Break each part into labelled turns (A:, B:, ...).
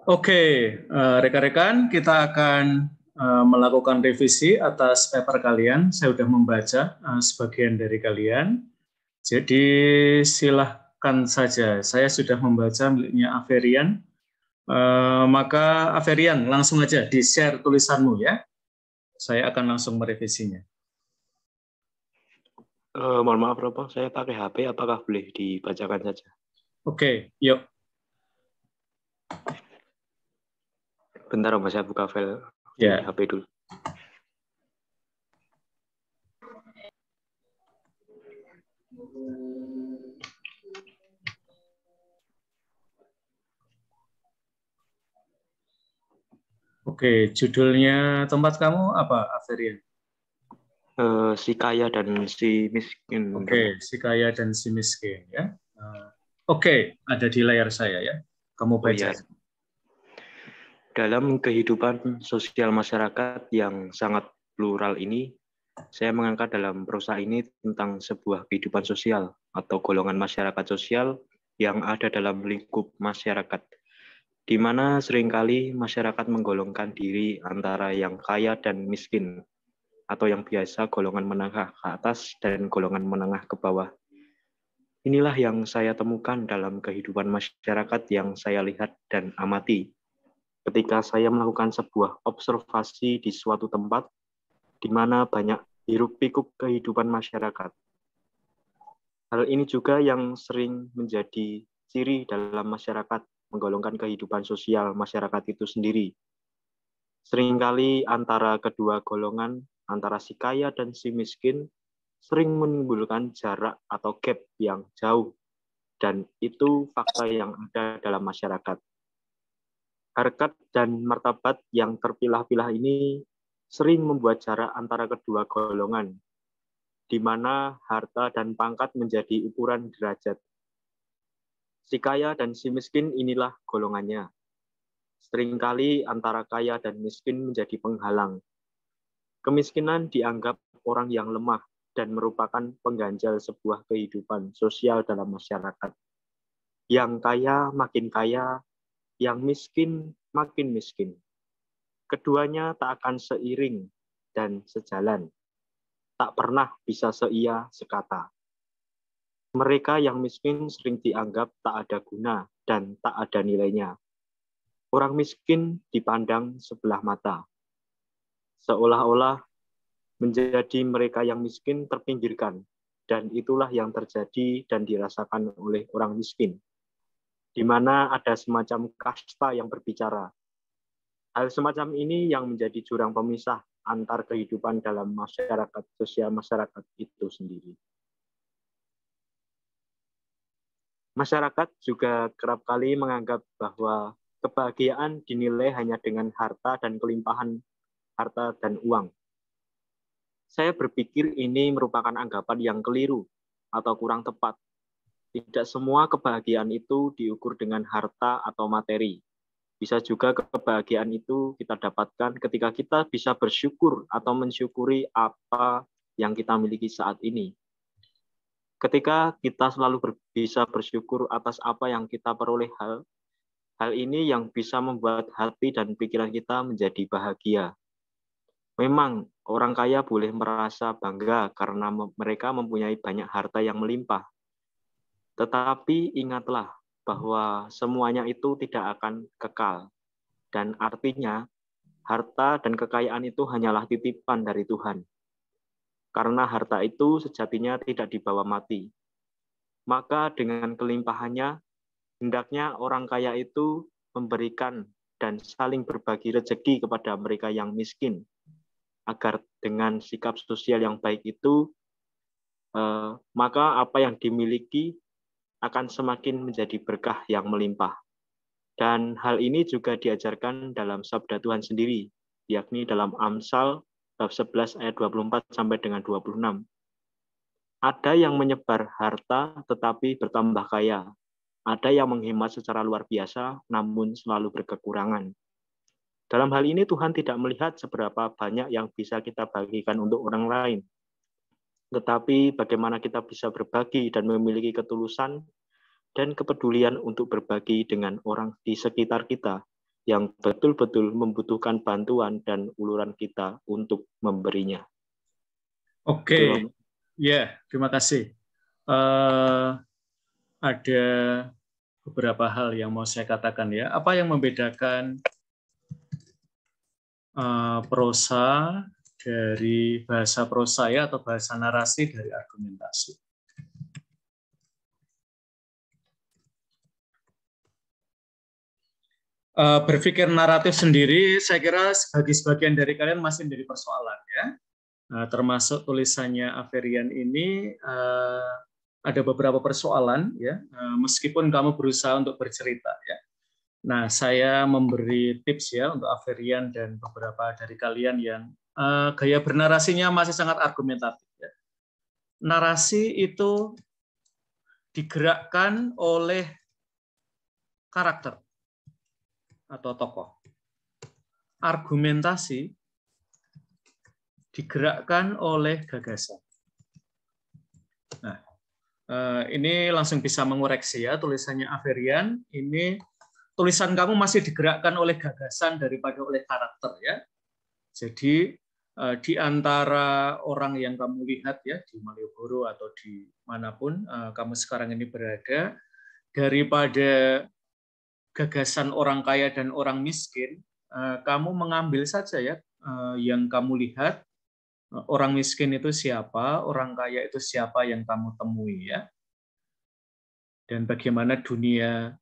A: Oke, rekan-rekan, kita akan melakukan revisi atas paper kalian. Saya sudah membaca sebagian dari kalian. Jadi silahkan saja. Saya sudah membaca miliknya Averian. Maka Averian, langsung aja di-share tulisanmu ya. Saya akan langsung merevisinya.
B: Mohon maaf, Bang, saya pakai HP, apakah boleh dibacakan saja?
A: Oke, yuk.
B: Bentar, Mas, saya buka file di
A: Ya.
B: HP dulu.
A: Oke, judulnya tempat kamu apa, Averian?
B: Si kaya dan si miskin.
A: Oke, si kaya dan si miskin ya. Oke, ada di layar saya ya. Kamu
B: Oh
A: baca.
B: iya, dalam kehidupan sosial masyarakat yang sangat plural ini, saya mengangkat dalam prosa ini tentang sebuah kehidupan sosial atau golongan masyarakat sosial yang ada dalam lingkup masyarakat, di mana seringkali masyarakat menggolongkan diri antara yang kaya dan miskin, atau yang biasa golongan menengah ke atas dan golongan menengah ke bawah. Inilah yang saya temukan dalam kehidupan masyarakat yang saya lihat dan amati. Ketika saya melakukan sebuah observasi di suatu tempat, di mana banyak hiruk-pikuk kehidupan masyarakat. Hal ini juga yang sering menjadi ciri dalam masyarakat, menggolongkan kehidupan sosial masyarakat itu sendiri. Seringkali antara kedua golongan, antara si kaya dan si miskin, sering menimbulkan jarak atau gap yang jauh. Dan itu fakta yang ada dalam masyarakat. Harkat dan martabat yang terpilah-pilah ini sering membuat jarak antara kedua golongan, di mana harta dan pangkat menjadi ukuran derajat. Si kaya dan si miskin inilah golongannya. Seringkali antara kaya dan miskin menjadi penghalang. Kemiskinan dianggap orang yang lemah dan merupakan pengganjal sebuah kehidupan sosial dalam masyarakat. Yang kaya, yang miskin makin miskin. Keduanya tak akan seiring dan sejalan. Tak pernah bisa seia sekata. Mereka yang miskin sering dianggap tak ada guna dan tak ada nilainya. Orang miskin dipandang sebelah mata. Seolah-olah menjadi mereka yang miskin terpinggirkan, dan itulah yang terjadi dan dirasakan oleh orang miskin, di mana ada semacam kasta yang berbicara. Hal semacam ini yang menjadi jurang pemisah antar kehidupan dalam masyarakat, sosial masyarakat itu sendiri. Masyarakat juga kerap kali menganggap bahwa kebahagiaan dinilai hanya dengan harta dan kelimpahan harta dan uang. Saya berpikir ini merupakan anggapan yang keliru atau kurang tepat. Tidak semua kebahagiaan itu diukur dengan harta atau materi. Bisa juga kebahagiaan itu kita dapatkan ketika kita bisa bersyukur atau mensyukuri apa yang kita miliki saat ini. Ketika kita selalu bisa bersyukur atas apa yang kita peroleh, hal ini yang bisa membuat hati dan pikiran kita menjadi bahagia. Memang orang kaya boleh merasa bangga karena mereka mempunyai banyak harta yang melimpah. Tetapi ingatlah bahwa semuanya itu tidak akan kekal. Dan artinya, harta dan kekayaan itu hanyalah titipan dari Tuhan. Karena harta itu sejatinya tidak dibawa mati. Maka dengan kelimpahannya, hendaknya orang kaya itu memberikan dan saling berbagi rezeki kepada mereka yang miskin. Agar dengan sikap sosial yang baik itu, maka apa yang dimiliki akan semakin menjadi berkah yang melimpah. Dan hal ini juga diajarkan dalam sabda Tuhan sendiri, yakni dalam Amsal bab 11 ayat 24 sampai dengan 26. Ada yang menyebar harta tetapi bertambah kaya. Ada yang menghemat secara luar biasa namun selalu berkekurangan. Dalam hal ini Tuhan tidak melihat seberapa banyak yang bisa kita bagikan untuk orang lain. Tetapi bagaimana kita bisa berbagi dan memiliki ketulusan dan kepedulian untuk berbagi dengan orang di sekitar kita, yang betul-betul membutuhkan bantuan dan uluran kita untuk memberinya.
A: Oke, ya, terima kasih. Ada beberapa hal yang mau saya katakan ya. Apa yang membedakan prosa dari bahasa prosa ya, atau bahasa narasi dari argumentasi? Berpikir naratif sendiri, saya kira bagi sebagian dari kalian masih menjadi persoalan ya. Termasuk tulisannya Averian ini ada beberapa persoalan ya, meskipun kamu berusaha untuk bercerita ya. Nah, saya memberi tips ya untuk Averian dan beberapa dari kalian yang gaya bernarasinya masih sangat argumentatif ya. Narasi itu digerakkan oleh karakter atau tokoh. Argumentasi digerakkan oleh gagasan. Nah, ini langsung bisa mengoreksi ya tulisannya Averian. Ini tulisan kamu masih digerakkan oleh gagasan daripada oleh karakter ya. Jadi di antara orang yang kamu lihat ya di Malioboro atau di manapun kamu sekarang ini berada, daripada gagasan orang kaya dan orang miskin, kamu mengambil saja ya yang kamu lihat, orang miskin itu siapa, orang kaya itu siapa yang kamu temui ya. Dan bagaimana dunia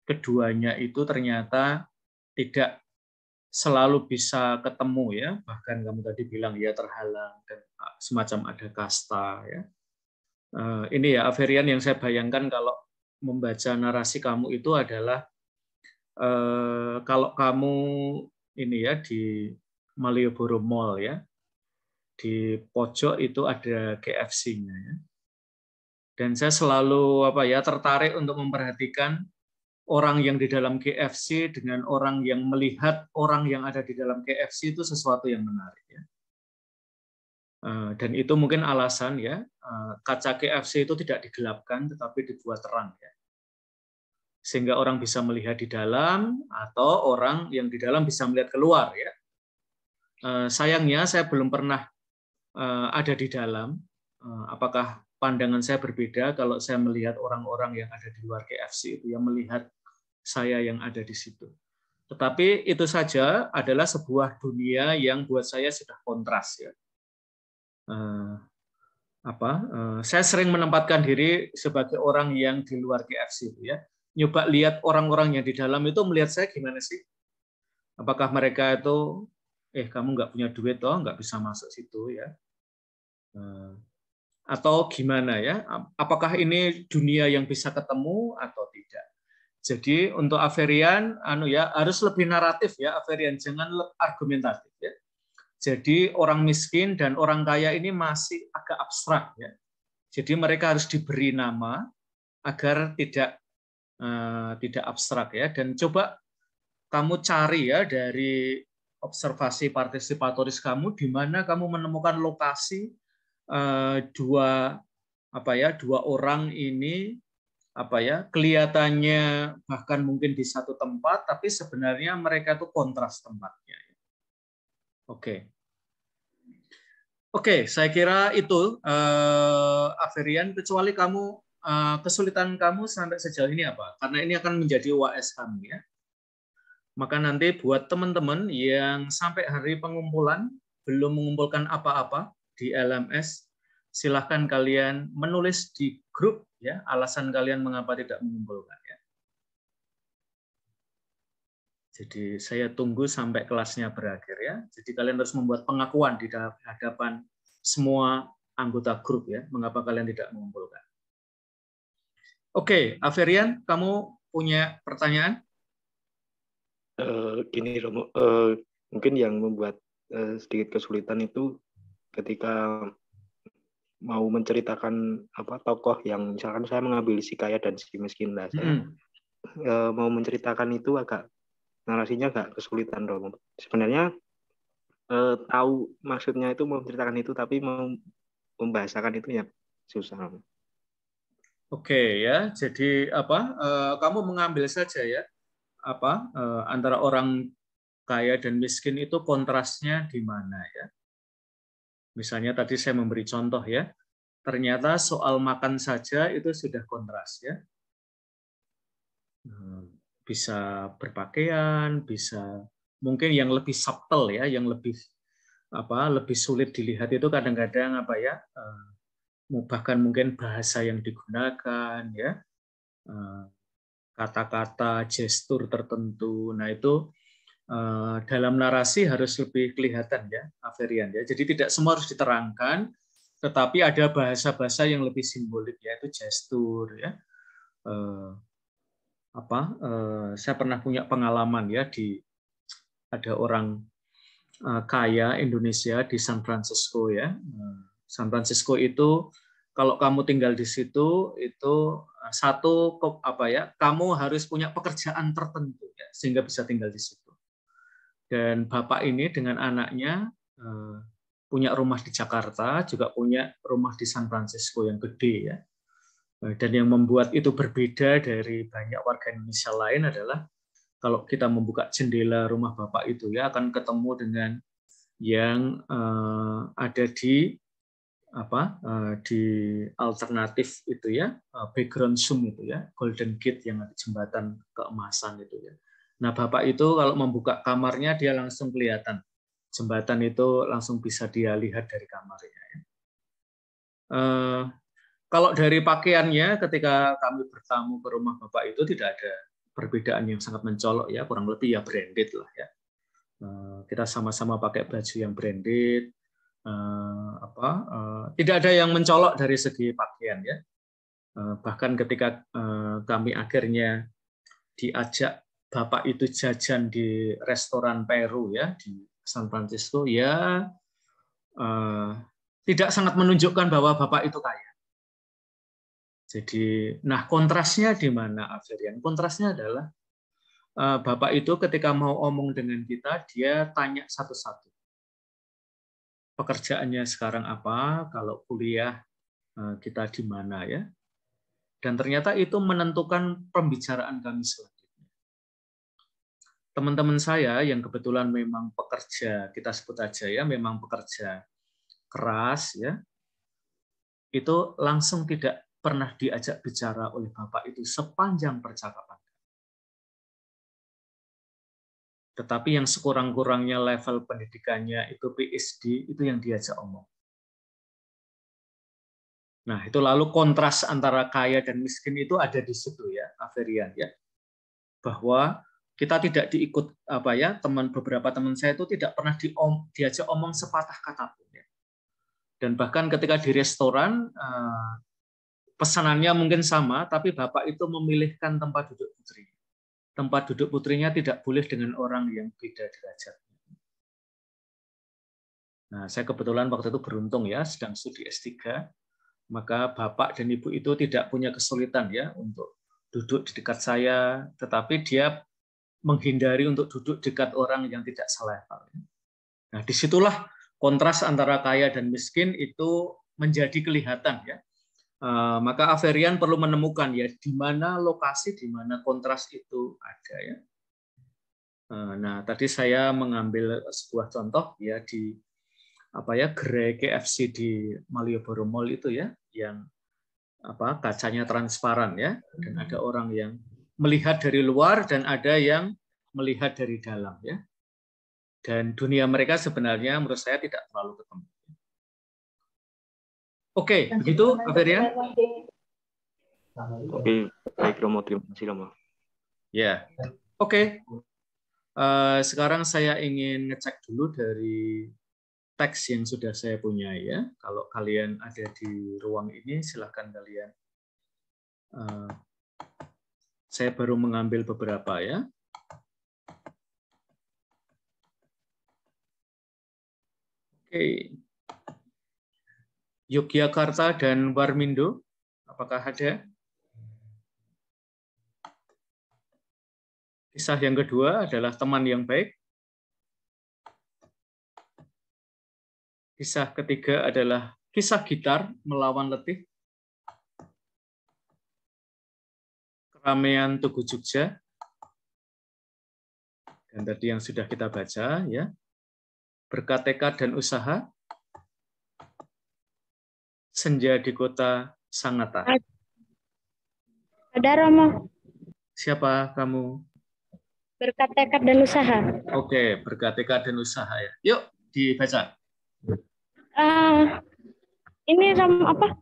A: keduanya itu ternyata tidak selalu bisa ketemu ya, bahkan kamu tadi bilang ya terhalang dan semacam ada kasta ya. Ini ya Averian yang saya bayangkan kalau membaca narasi kamu itu adalah kalau kamu ini ya di Malioboro Mall ya, di pojok itu ada KFC-nya ya. Dan saya selalu tertarik untuk memperhatikan orang yang di dalam KFC dengan orang yang melihat orang yang ada di dalam KFC itu sesuatu yang menarik ya. Dan itu mungkin alasan ya kaca KFC itu tidak digelapkan tetapi dibuat terang ya. Sehingga orang bisa melihat di dalam atau orang yang di dalam bisa melihat keluar ya. Sayangnya saya belum pernah ada di dalam. Apakah pandangan saya berbeda kalau saya melihat orang-orang yang ada di luar KFC itu yang melihat saya yang ada di situ. Tetapi itu saja adalah sebuah dunia yang buat saya sudah kontras ya. Saya sering menempatkan diri sebagai orang yang di luar KFC itu ya. Nyoba lihat orang-orang yang di dalam itu melihat saya gimana sih? Apakah mereka itu, kamu nggak punya duit toh, nggak bisa masuk situ ya? Atau gimana ya? Apakah ini dunia yang bisa ketemu atau tidak? Jadi untuk Averian, harus lebih naratif ya Averian, jangan argumentatif ya. Jadi orang miskin dan orang kaya ini masih agak abstrak ya. Jadi mereka harus diberi nama agar tidak abstrak ya. Dan coba kamu cari ya dari observasi partisipatoris kamu di mana kamu menemukan lokasi dua orang ini kelihatannya bahkan mungkin di satu tempat tapi sebenarnya mereka itu kontras tempatnya. Oke, saya kira itu Averian, kecuali kamu kesulitan kamu sampai sejauh ini apa? Karena ini akan menjadi UAS kami ya. Maka nanti buat teman-teman yang sampai hari pengumpulan belum mengumpulkan apa-apa di LMS, silahkan kalian menulis di grup ya alasan kalian mengapa tidak mengumpulkan ya. Jadi saya tunggu sampai kelasnya berakhir ya. Jadi kalian harus membuat pengakuan di hadapan semua anggota grup ya, mengapa kalian tidak mengumpulkan. Oke, Averian, kamu punya pertanyaan?
B: Gini Romo, mungkin yang membuat sedikit kesulitan itu ketika mau menceritakan tokoh yang misalkan saya mengambil si kaya dan si miskin lah, saya mau menceritakan itu narasinya agak kesulitan Romo. Sebenarnya tahu maksudnya itu mau menceritakan itu tapi mau membahasakan itu ya susah.
A: Oke ya, jadi kamu mengambil saja ya antara orang kaya dan miskin itu kontrasnya di mana ya? Misalnya tadi saya memberi contoh ya, ternyata soal makan saja itu sudah kontras ya. Bisa berpakaian, bisa mungkin yang lebih subtle ya, yang lebih sulit dilihat itu kadang-kadang bahkan mungkin bahasa yang digunakan ya, kata-kata, gestur tertentu. Nah itu dalam narasi harus lebih kelihatan ya, Averian ya. Jadi tidak semua harus diterangkan, tetapi ada bahasa-bahasa yang lebih simbolik yaitu gestur ya. Saya pernah punya pengalaman ya, ada orang kaya Indonesia di San Francisco ya. San Francisco itu kalau kamu tinggal di situ itu kamu harus punya pekerjaan tertentu ya, sehingga bisa tinggal di situ. Dan bapak ini dengan anaknya punya rumah di Jakarta, juga punya rumah di San Francisco yang gede ya. Dan yang membuat itu berbeda dari banyak warga Indonesia lain adalah kalau kita membuka jendela rumah bapak itu ya akan ketemu dengan yang ada di di alternatif itu ya, background zoom itu ya, Golden Gate yang ada jembatan keemasan itu ya. Nah, bapak itu kalau membuka kamarnya dia langsung kelihatan jembatan itu, langsung bisa dia lihat dari kamarnya. Kalau dari pakaiannya, ketika kami bertamu ke rumah bapak itu tidak ada perbedaan yang sangat mencolok ya, kurang lebih ya branded lah ya. Kita sama-sama pakai baju yang branded, tidak ada yang mencolok dari segi pakaian ya. Bahkan ketika kami akhirnya diajak bapak itu jajan di restoran Peru ya di San Francisco ya, tidak sangat menunjukkan bahwa bapak itu kaya. Jadi, nah kontrasnya di mana, Averian? Kontrasnya adalah bapak itu ketika mau omong dengan kita, dia tanya satu-satu. Pekerjaannya sekarang apa? Kalau kuliah kita di mana ya? Dan ternyata itu menentukan pembicaraan kami selanjutnya. Teman-teman saya yang kebetulan memang pekerja, kita sebut aja ya, memang pekerja keras ya, itu langsung tidak pernah diajak bicara oleh bapak itu sepanjang percakapan. Tetapi yang sekurang-kurangnya level pendidikannya itu PhD, itu yang diajak omong. Nah, itu lalu kontras antara kaya dan miskin itu ada di situ ya, Averian ya. Bahwa kita tidak diikut beberapa teman saya itu tidak pernah diajak omong sepatah kata pun ya. Dan bahkan ketika di restoran pesanannya mungkin sama, tapi bapak itu memilihkan tempat duduk putri. Tempat duduk putrinya tidak boleh dengan orang yang beda derajatnya. Nah, saya kebetulan waktu itu beruntung ya, sedang studi S3, maka bapak dan ibu itu tidak punya kesulitan ya untuk duduk di dekat saya, tetapi dia menghindari untuk duduk dekat orang yang tidak selevel. Nah, disitulah kontras antara kaya dan miskin itu menjadi kelihatan ya. Maka Averian perlu menemukan ya di mana lokasi, di mana kontras itu ada ya. Nah, tadi saya mengambil sebuah contoh ya di gerai KFC di Malioboro Mall itu ya, yang kacanya transparan ya, dan ada orang yang melihat dari luar dan ada yang melihat dari dalam ya. Dan dunia mereka sebenarnya menurut saya tidak terlalu ketemu. Oke, begitu Averian?
B: Oke, baik Romo, terima kasih Romo.
A: Ya, oke. Sekarang saya ingin ngecek dulu dari teks yang sudah saya punya ya. Kalau kalian ada di ruang ini, silakan kalian. Saya baru mengambil beberapa ya. Oke. Yogyakarta dan Warmindo, apakah ada? Kisah yang kedua adalah teman yang baik. Kisah ketiga adalah kisah gitar melawan letih. Keramaian Tugu Jogja. Dan tadi yang sudah kita baca, ya, berkat tekad dan usaha, senja di kota Sangatta.
C: Ada Romo.
A: Siapa kamu?
C: Berkat tekad dan usaha.
A: Oke, berkat tekad dan usaha ya. Yuk, dibaca.
C: Ini Romo apa?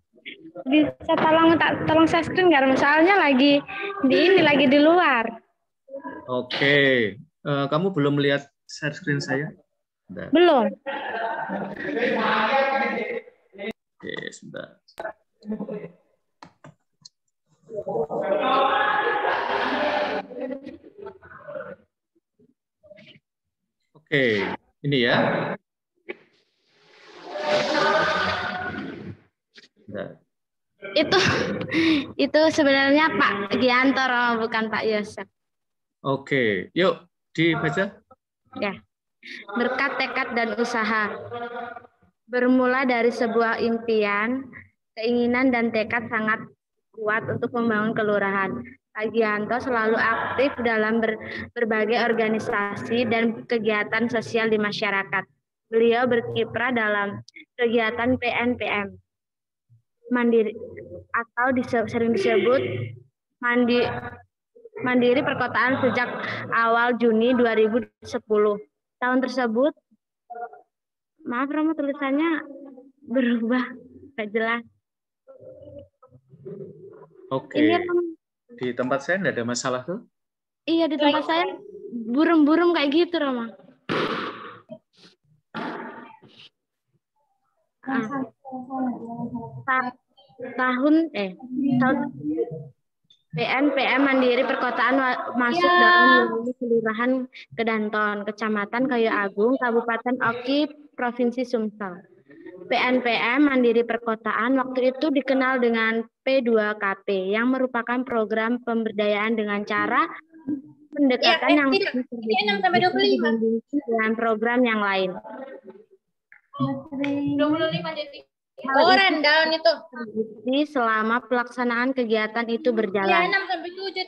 C: Bisa tolong share screen nggak? Soalnya lagi di luar.
A: Oke, kamu belum lihat share screen saya? Bentar.
C: Belum.
A: Oke, sebentar. Oke, ini ya. Bentar.
C: Itu sebenarnya Pak Gianto, bukan Pak Yosef.
A: Oke, yuk dibaca.
C: Ya. Berkat tekad dan usaha. Bermula dari sebuah impian, keinginan dan tekad sangat kuat untuk membangun kelurahan. Pak Gianto selalu aktif dalam berbagai organisasi dan kegiatan sosial di masyarakat. Beliau berkiprah dalam kegiatan PNPM Mandiri atau sering disebut Mandiri Perkotaan sejak awal Juni 2010. Tahun tersebut, maaf Romo, tulisannya berubah, nggak jelas.
A: Oke.
C: Ini
A: di tempat saya nggak ada masalah tuh?
C: Iya, di tempat saya burung-burung kayak gitu, Romo. Tahun PNPM Mandiri Perkotaan masuk dalam Kelurahan Kedanton, Kecamatan Kayu Agung, Kabupaten Oki, Provinsi Sumsel. PNPM Mandiri Perkotaan waktu itu dikenal dengan P2KP yang merupakan program pemberdayaan dengan cara pendekatan yang dibandingkan dengan program yang lain.
D: Rundown itu.
C: Selama pelaksanaan kegiatan itu berjalan,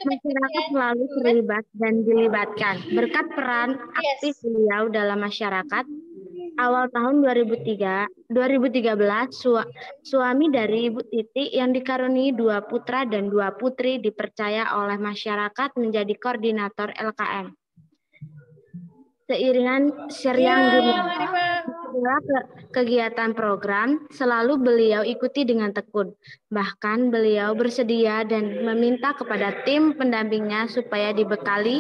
C: masyarakat selalu terlibat dan dilibatkan. Berkat peran aktif beliau dalam masyarakat, awal tahun 2013, suami dari Ibu Titi yang dikaruniai 2 putra dan 2 putri dipercaya oleh masyarakat menjadi koordinator LKM. Seiringan seriang kegiatan program, selalu beliau ikuti dengan tekun. Bahkan beliau bersedia dan meminta kepada tim pendampingnya supaya dibekali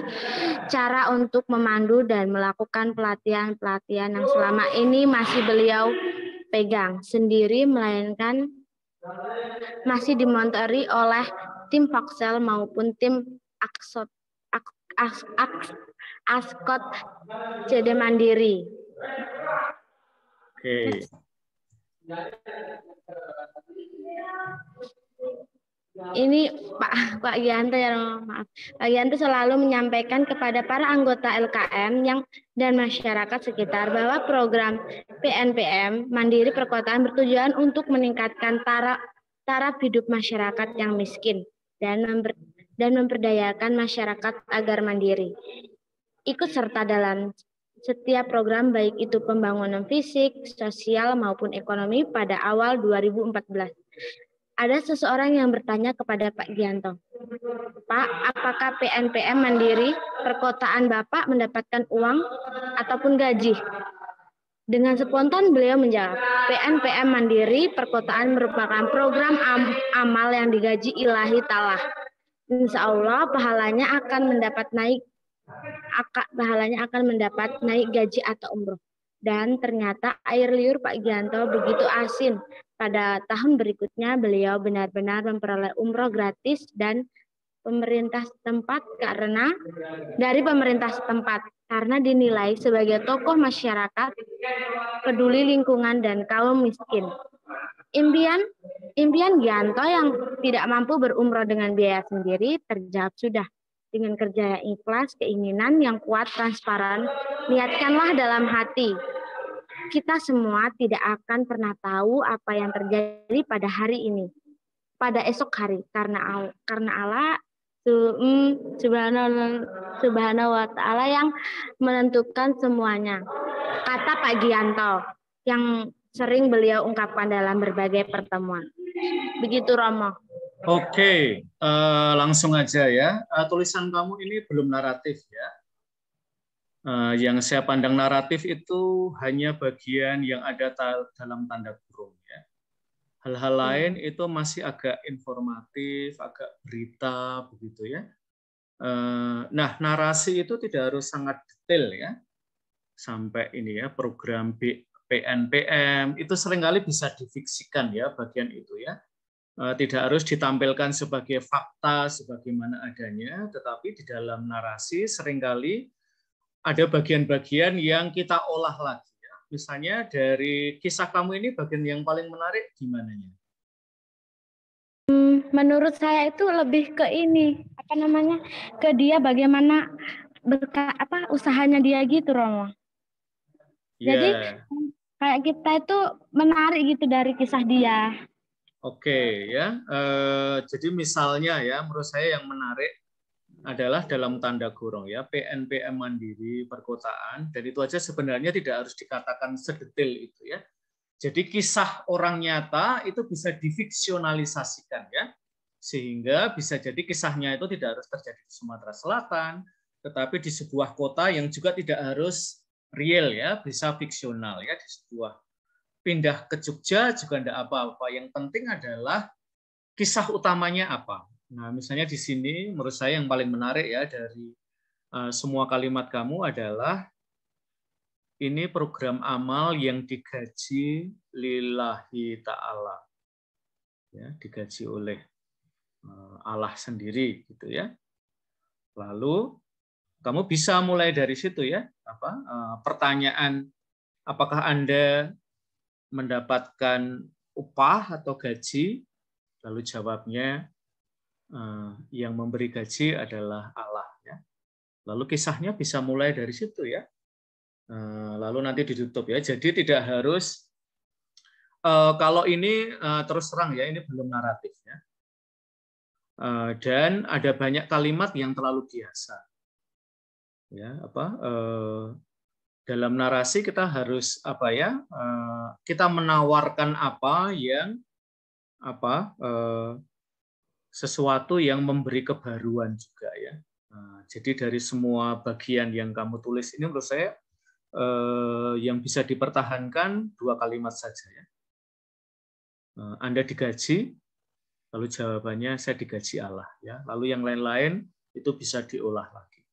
C: cara untuk memandu dan melakukan pelatihan-pelatihan yang selama ini masih beliau pegang sendiri, melainkan masih dimontori oleh tim Foxel maupun tim Askot CD Mandiri.
A: Oke.
C: Ini Pak Gianto ya, maaf. Pak Gianto selalu menyampaikan kepada para anggota LKM dan masyarakat sekitar bahwa program PNPM Mandiri Perkotaan bertujuan untuk meningkatkan taraf hidup masyarakat yang miskin dan memperdayakan masyarakat agar mandiri. Ikut serta dalam setiap program baik itu pembangunan fisik, sosial maupun ekonomi pada awal 2014. Ada seseorang yang bertanya kepada Pak Gianto, Pak, apakah PNPM Mandiri Perkotaan Bapak mendapatkan uang ataupun gaji? Dengan spontan beliau menjawab, PNPM Mandiri Perkotaan merupakan program amal yang digaji ilahi ta'ala. Insya Allah pahalanya akan mendapat naik gaji atau umroh. Dan ternyata air liur Pak Gianto begitu asin. Pada tahun berikutnya beliau benar-benar memperoleh umroh gratis dan pemerintah setempat karena dinilai sebagai tokoh masyarakat peduli lingkungan dan kaum miskin. Impian Gianto yang tidak mampu berumroh dengan biaya sendiri terjawab sudah. Dengan kerja yang ikhlas, keinginan yang kuat, transparan, niatkanlah dalam hati. Kita semua tidak akan pernah tahu apa yang terjadi pada hari ini, pada esok hari, karena Allah subhanallah Subhanahu wa Ta'ala yang menentukan semuanya. Kata Pak Gianto yang sering beliau ungkapkan dalam berbagai pertemuan. Begitu Romo.
A: Oke, langsung aja ya. Tulisan kamu ini belum naratif ya. Yang saya pandang naratif itu hanya bagian yang ada dalam tanda kurung ya. Hal-hal lain itu masih agak informatif, agak berita begitu ya. Nah, narasi itu tidak harus sangat detail ya. Sampai ini ya, program PNPM itu seringkali bisa difiksikan ya bagian itu ya. Tidak harus ditampilkan sebagai fakta sebagaimana adanya, tetapi di dalam narasi seringkali ada bagian-bagian yang kita olah lagi ya. Misalnya dari kisah kamu ini bagian yang paling menarik gimananya?
C: Menurut saya itu lebih ke ini, apa namanya? Ke dia bagaimana usahanya dia gitu, Romo. Jadi kayak kita itu menarik gitu dari kisah dia.
A: Oke ya. Jadi misalnya ya, menurut saya yang menarik adalah dalam tanda kurung ya, PNPM mandiri perkotaan, dan itu aja sebenarnya tidak harus dikatakan sedetail itu ya. Jadi kisah orang nyata itu bisa difiksionalisasikan ya, sehingga bisa jadi kisahnya itu tidak harus terjadi di Sumatera Selatan, tetapi di sebuah kota yang juga tidak harus real ya, bisa fiksional ya, di sebuah pindah ke Jogja juga tidak apa-apa. Yang penting adalah kisah utamanya apa. Nah, misalnya di sini menurut saya yang paling menarik ya dari semua kalimat kamu adalah ini program amal yang digaji lillahi ta'ala. Ya, digaji oleh Allah sendiri gitu ya. Lalu kamu bisa mulai dari situ ya. Pertanyaan apakah Anda mendapatkan upah atau gaji? Lalu jawabnya yang memberi gaji adalah Allah ya. Lalu kisahnya bisa mulai dari situ ya. Lalu nanti ditutup ya. Jadi tidak harus kalau ini terus terang ya, ini belum naratif ya. Dan ada banyak kalimat yang terlalu biasa. Ya, dalam narasi kita harus kita menawarkan apa yang sesuatu yang memberi kebaruan juga ya. Jadi dari semua bagian yang kamu tulis ini menurut saya yang bisa dipertahankan 2 kalimat saja ya. Anda digaji, lalu jawabannya saya digaji Allah ya. Lalu yang lain-lain itu bisa diolah lagi.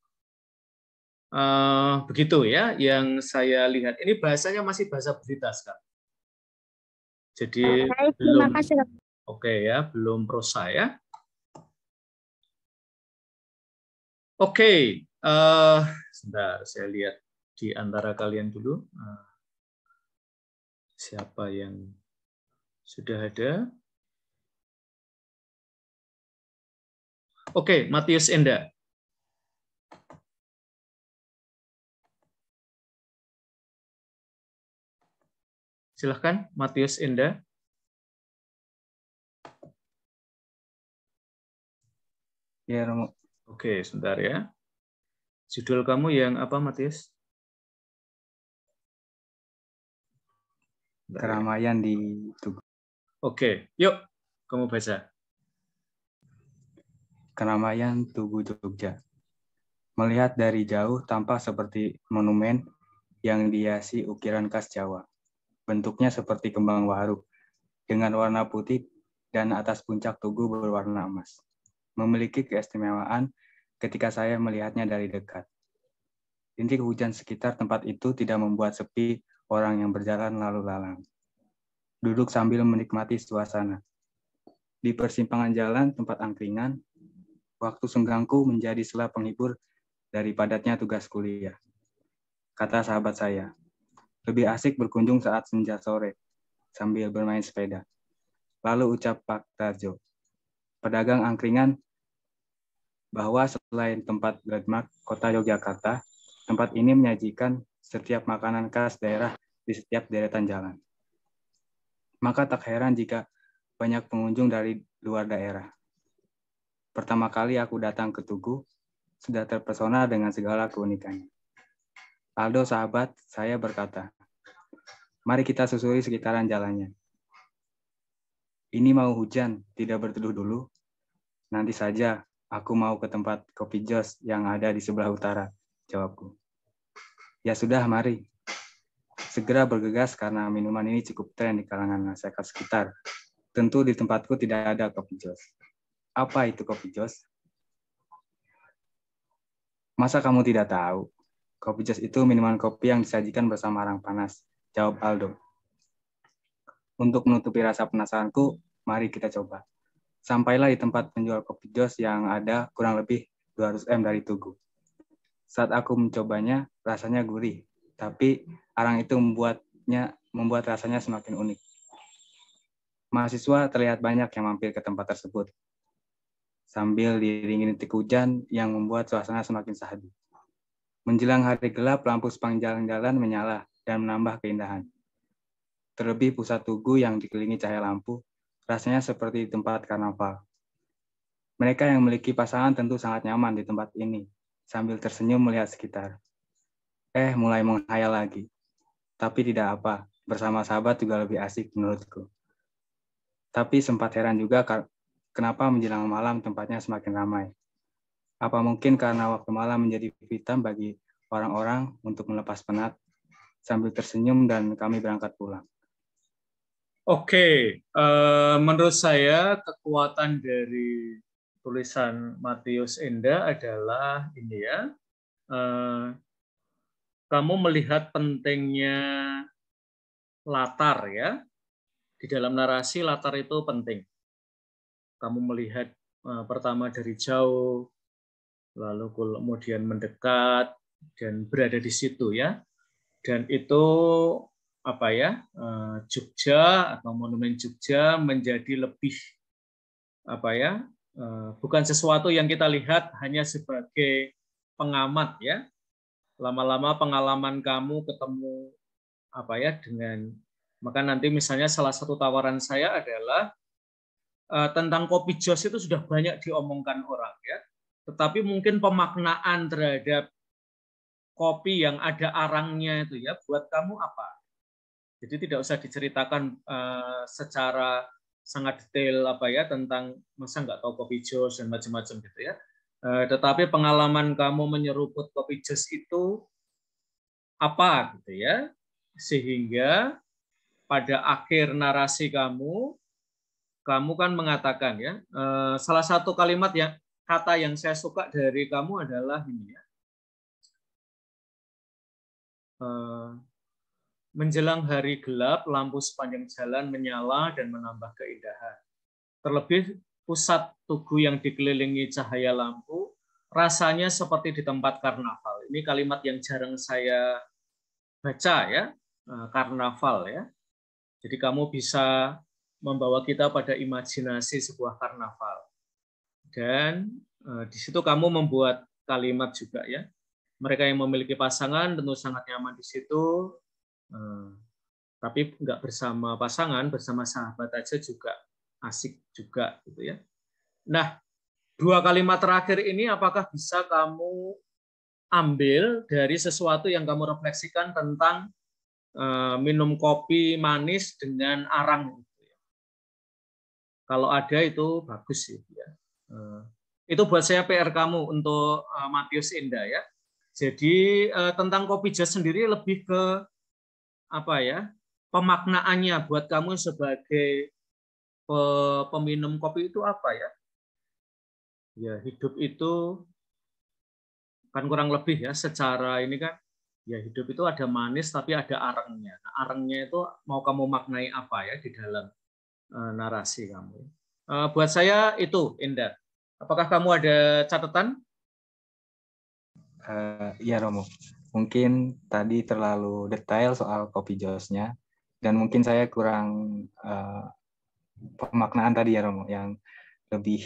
A: Begitu ya yang saya lihat. Ini bahasanya masih bahasa berita sekarang. Jadi belum belum prosa ya. Oke, sebentar saya lihat di antara kalian dulu siapa yang sudah ada. Oke, Matius Enda. Silahkan, Matius Enda.
D: Ya, Romo.
A: Oke, sebentar ya. Judul kamu yang apa, Matius?
D: Keramaian di Tugu.
A: Oke, yuk kamu baca.
D: Keramaian Tugu Jogja. Melihat dari jauh tampak seperti monumen yang dihiasi ukiran khas Jawa. Bentuknya seperti kembang waru dengan warna putih dan atas puncak tugu berwarna emas. Memiliki keistimewaan ketika saya melihatnya dari dekat. Rintik hujan sekitar tempat itu tidak membuat sepi orang yang berjalan lalu lalang. Duduk sambil menikmati suasana. Di persimpangan jalan tempat angkringan, waktu senggangku menjadi sela penghibur dari padatnya tugas kuliah. Kata sahabat saya, lebih asik berkunjung saat senja sore, sambil bermain sepeda. Lalu ucap Pak Tarjo, pedagang angkringan, bahwa selain tempat landmark kota Yogyakarta, tempat ini menyajikan setiap makanan khas daerah di setiap deretan jalan. Maka tak heran jika banyak pengunjung dari luar daerah. Pertama kali aku datang ke Tugu, sudah terpesona dengan segala keunikannya. Aldo, sahabat, saya berkata, mari kita susuri sekitaran jalannya. Ini mau hujan, tidak berteduh dulu. Nanti saja, aku mau ke tempat kopi jos yang ada di sebelah utara, jawabku. Ya sudah, mari. Segera bergegas karena minuman ini cukup tren di kalangan masyarakat sekitar. Tentu di tempatku tidak ada kopi jos. Apa itu kopi jos? Masa kamu tidak tahu? Kopi jos itu minuman kopi yang disajikan bersama arang panas, jawab Aldo. Untuk menutupi rasa penasaranku, mari kita coba. Sampailah di tempat penjual kopi jos yang ada kurang lebih 200 m dari Tugu. Saat aku mencobanya, rasanya gurih, tapi arang itu membuat rasanya semakin unik. Mahasiswa terlihat banyak yang mampir ke tempat tersebut, sambil diiringi nitik hujan yang membuat suasana semakin syahdu. Menjelang hari gelap, lampu sepanjang jalan menyala dan menambah keindahan. Terlebih pusat Tugu yang dikelilingi cahaya lampu, rasanya seperti di tempat karnaval. Mereka yang memiliki pasangan tentu sangat nyaman di tempat ini, sambil tersenyum melihat sekitar. Mulai menghayal lagi. Tapi tidak apa, bersama sahabat juga lebih asik menurutku. Tapi sempat heran juga kenapa menjelang malam tempatnya semakin ramai. Apa mungkin karena waktu malam menjadi hitam bagi orang-orang untuk melepas penat? Sambil tersenyum dan kami berangkat pulang.
A: Oke, menurut saya kekuatan dari tulisan Matius Enda adalah ini ya. Kamu melihat pentingnya latar ya. Di dalam narasi latar itu penting. Kamu melihat pertama dari jauh, lalu kemudian mendekat dan berada di situ ya. Dan itu apa ya? Jogja atau monumen Jogja menjadi lebih apa ya? Bukan sesuatu yang kita lihat hanya sebagai pengamat ya. Lama-lama pengalaman kamu ketemu apa ya dengan maka nanti misalnya salah satu tawaran saya adalah tentang kopi jos itu sudah banyak diomongkan orang ya. Tetapi mungkin pemaknaan terhadap kopi yang ada arangnya itu ya buat kamu apa? Jadi tidak usah diceritakan secara sangat detail apa ya tentang masa nggak tahu kopi jos dan macam-macam gitu ya. Tetapi pengalaman kamu menyeruput kopi jos itu apa gitu ya, sehingga pada akhir narasi kamu kan mengatakan ya, salah satu kalimat yang kata yang saya suka dari kamu adalah ini ya, menjelang hari gelap, lampu sepanjang jalan menyala dan menambah keindahan. Terlebih pusat Tugu yang dikelilingi cahaya lampu, rasanya seperti di tempat karnaval. Ini kalimat yang jarang saya baca ya, karnaval ya. Jadi kamu bisa membawa kita pada imajinasi sebuah karnaval. Dan di situ kamu membuat kalimat juga ya. Mereka yang memiliki pasangan tentu sangat nyaman di situ. Tapi nggak bersama pasangan, bersama sahabat aja juga asik juga gitu ya. Nah, dua kalimat terakhir ini apakah bisa kamu ambil dari sesuatu yang kamu refleksikan tentang minum kopi manis dengan arang? Kalau ada itu bagus sih ya. Itu buat saya PR kamu untuk Matius Enda ya. Jadi tentang kopi jos sendiri lebih ke apa ya? Pemaknaannya buat kamu sebagai peminum kopi itu apa ya? Ya, hidup itu kan kurang lebih ya secara ini kan ya hidup itu ada manis tapi ada arangnya. Nah, arangnya itu mau kamu maknai apa ya di dalam narasi kamu. Buat saya itu, Enda. Apakah kamu ada catatan?
D: Iya Romo, mungkin tadi terlalu detail soal kopi josnya dan mungkin saya kurang pemaknaan tadi ya Romo, yang lebih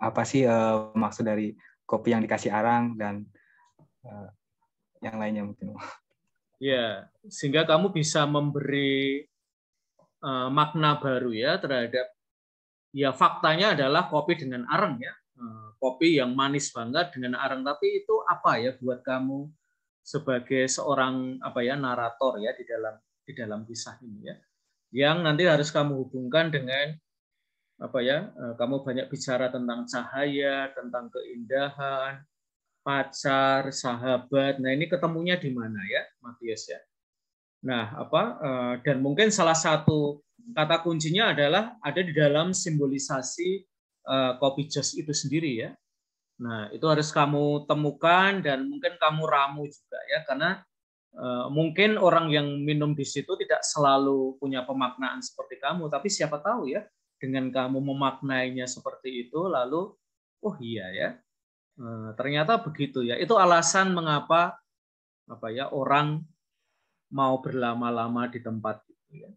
D: apa sih maksud dari kopi yang dikasih arang dan yang lainnya mungkin.
A: Ya, sehingga kamu bisa memberi makna baru ya terhadap ya faktanya adalah kopi dengan arang ya. kopi yang manis banget dengan arang, tapi itu apa ya buat kamu sebagai seorang narator ya di dalam kisah ini ya, yang nanti harus kamu hubungkan dengan kamu banyak bicara tentang cahaya, tentang keindahan, pacar, sahabat. Nah, ini ketemunya di mana ya, Matius ya? Nah, dan mungkin salah satu kata kuncinya adalah ada di dalam simbolisasi kopi jos itu sendiri ya. Nah, itu harus kamu temukan dan mungkin kamu ramu juga ya, karena mungkin orang yang minum di situ tidak selalu punya pemaknaan seperti kamu, tapi siapa tahu ya, dengan kamu memaknainya seperti itu, lalu, oh iya ya, ternyata begitu ya. Itu alasan mengapa orang mau berlama-lama di tempat itu ya.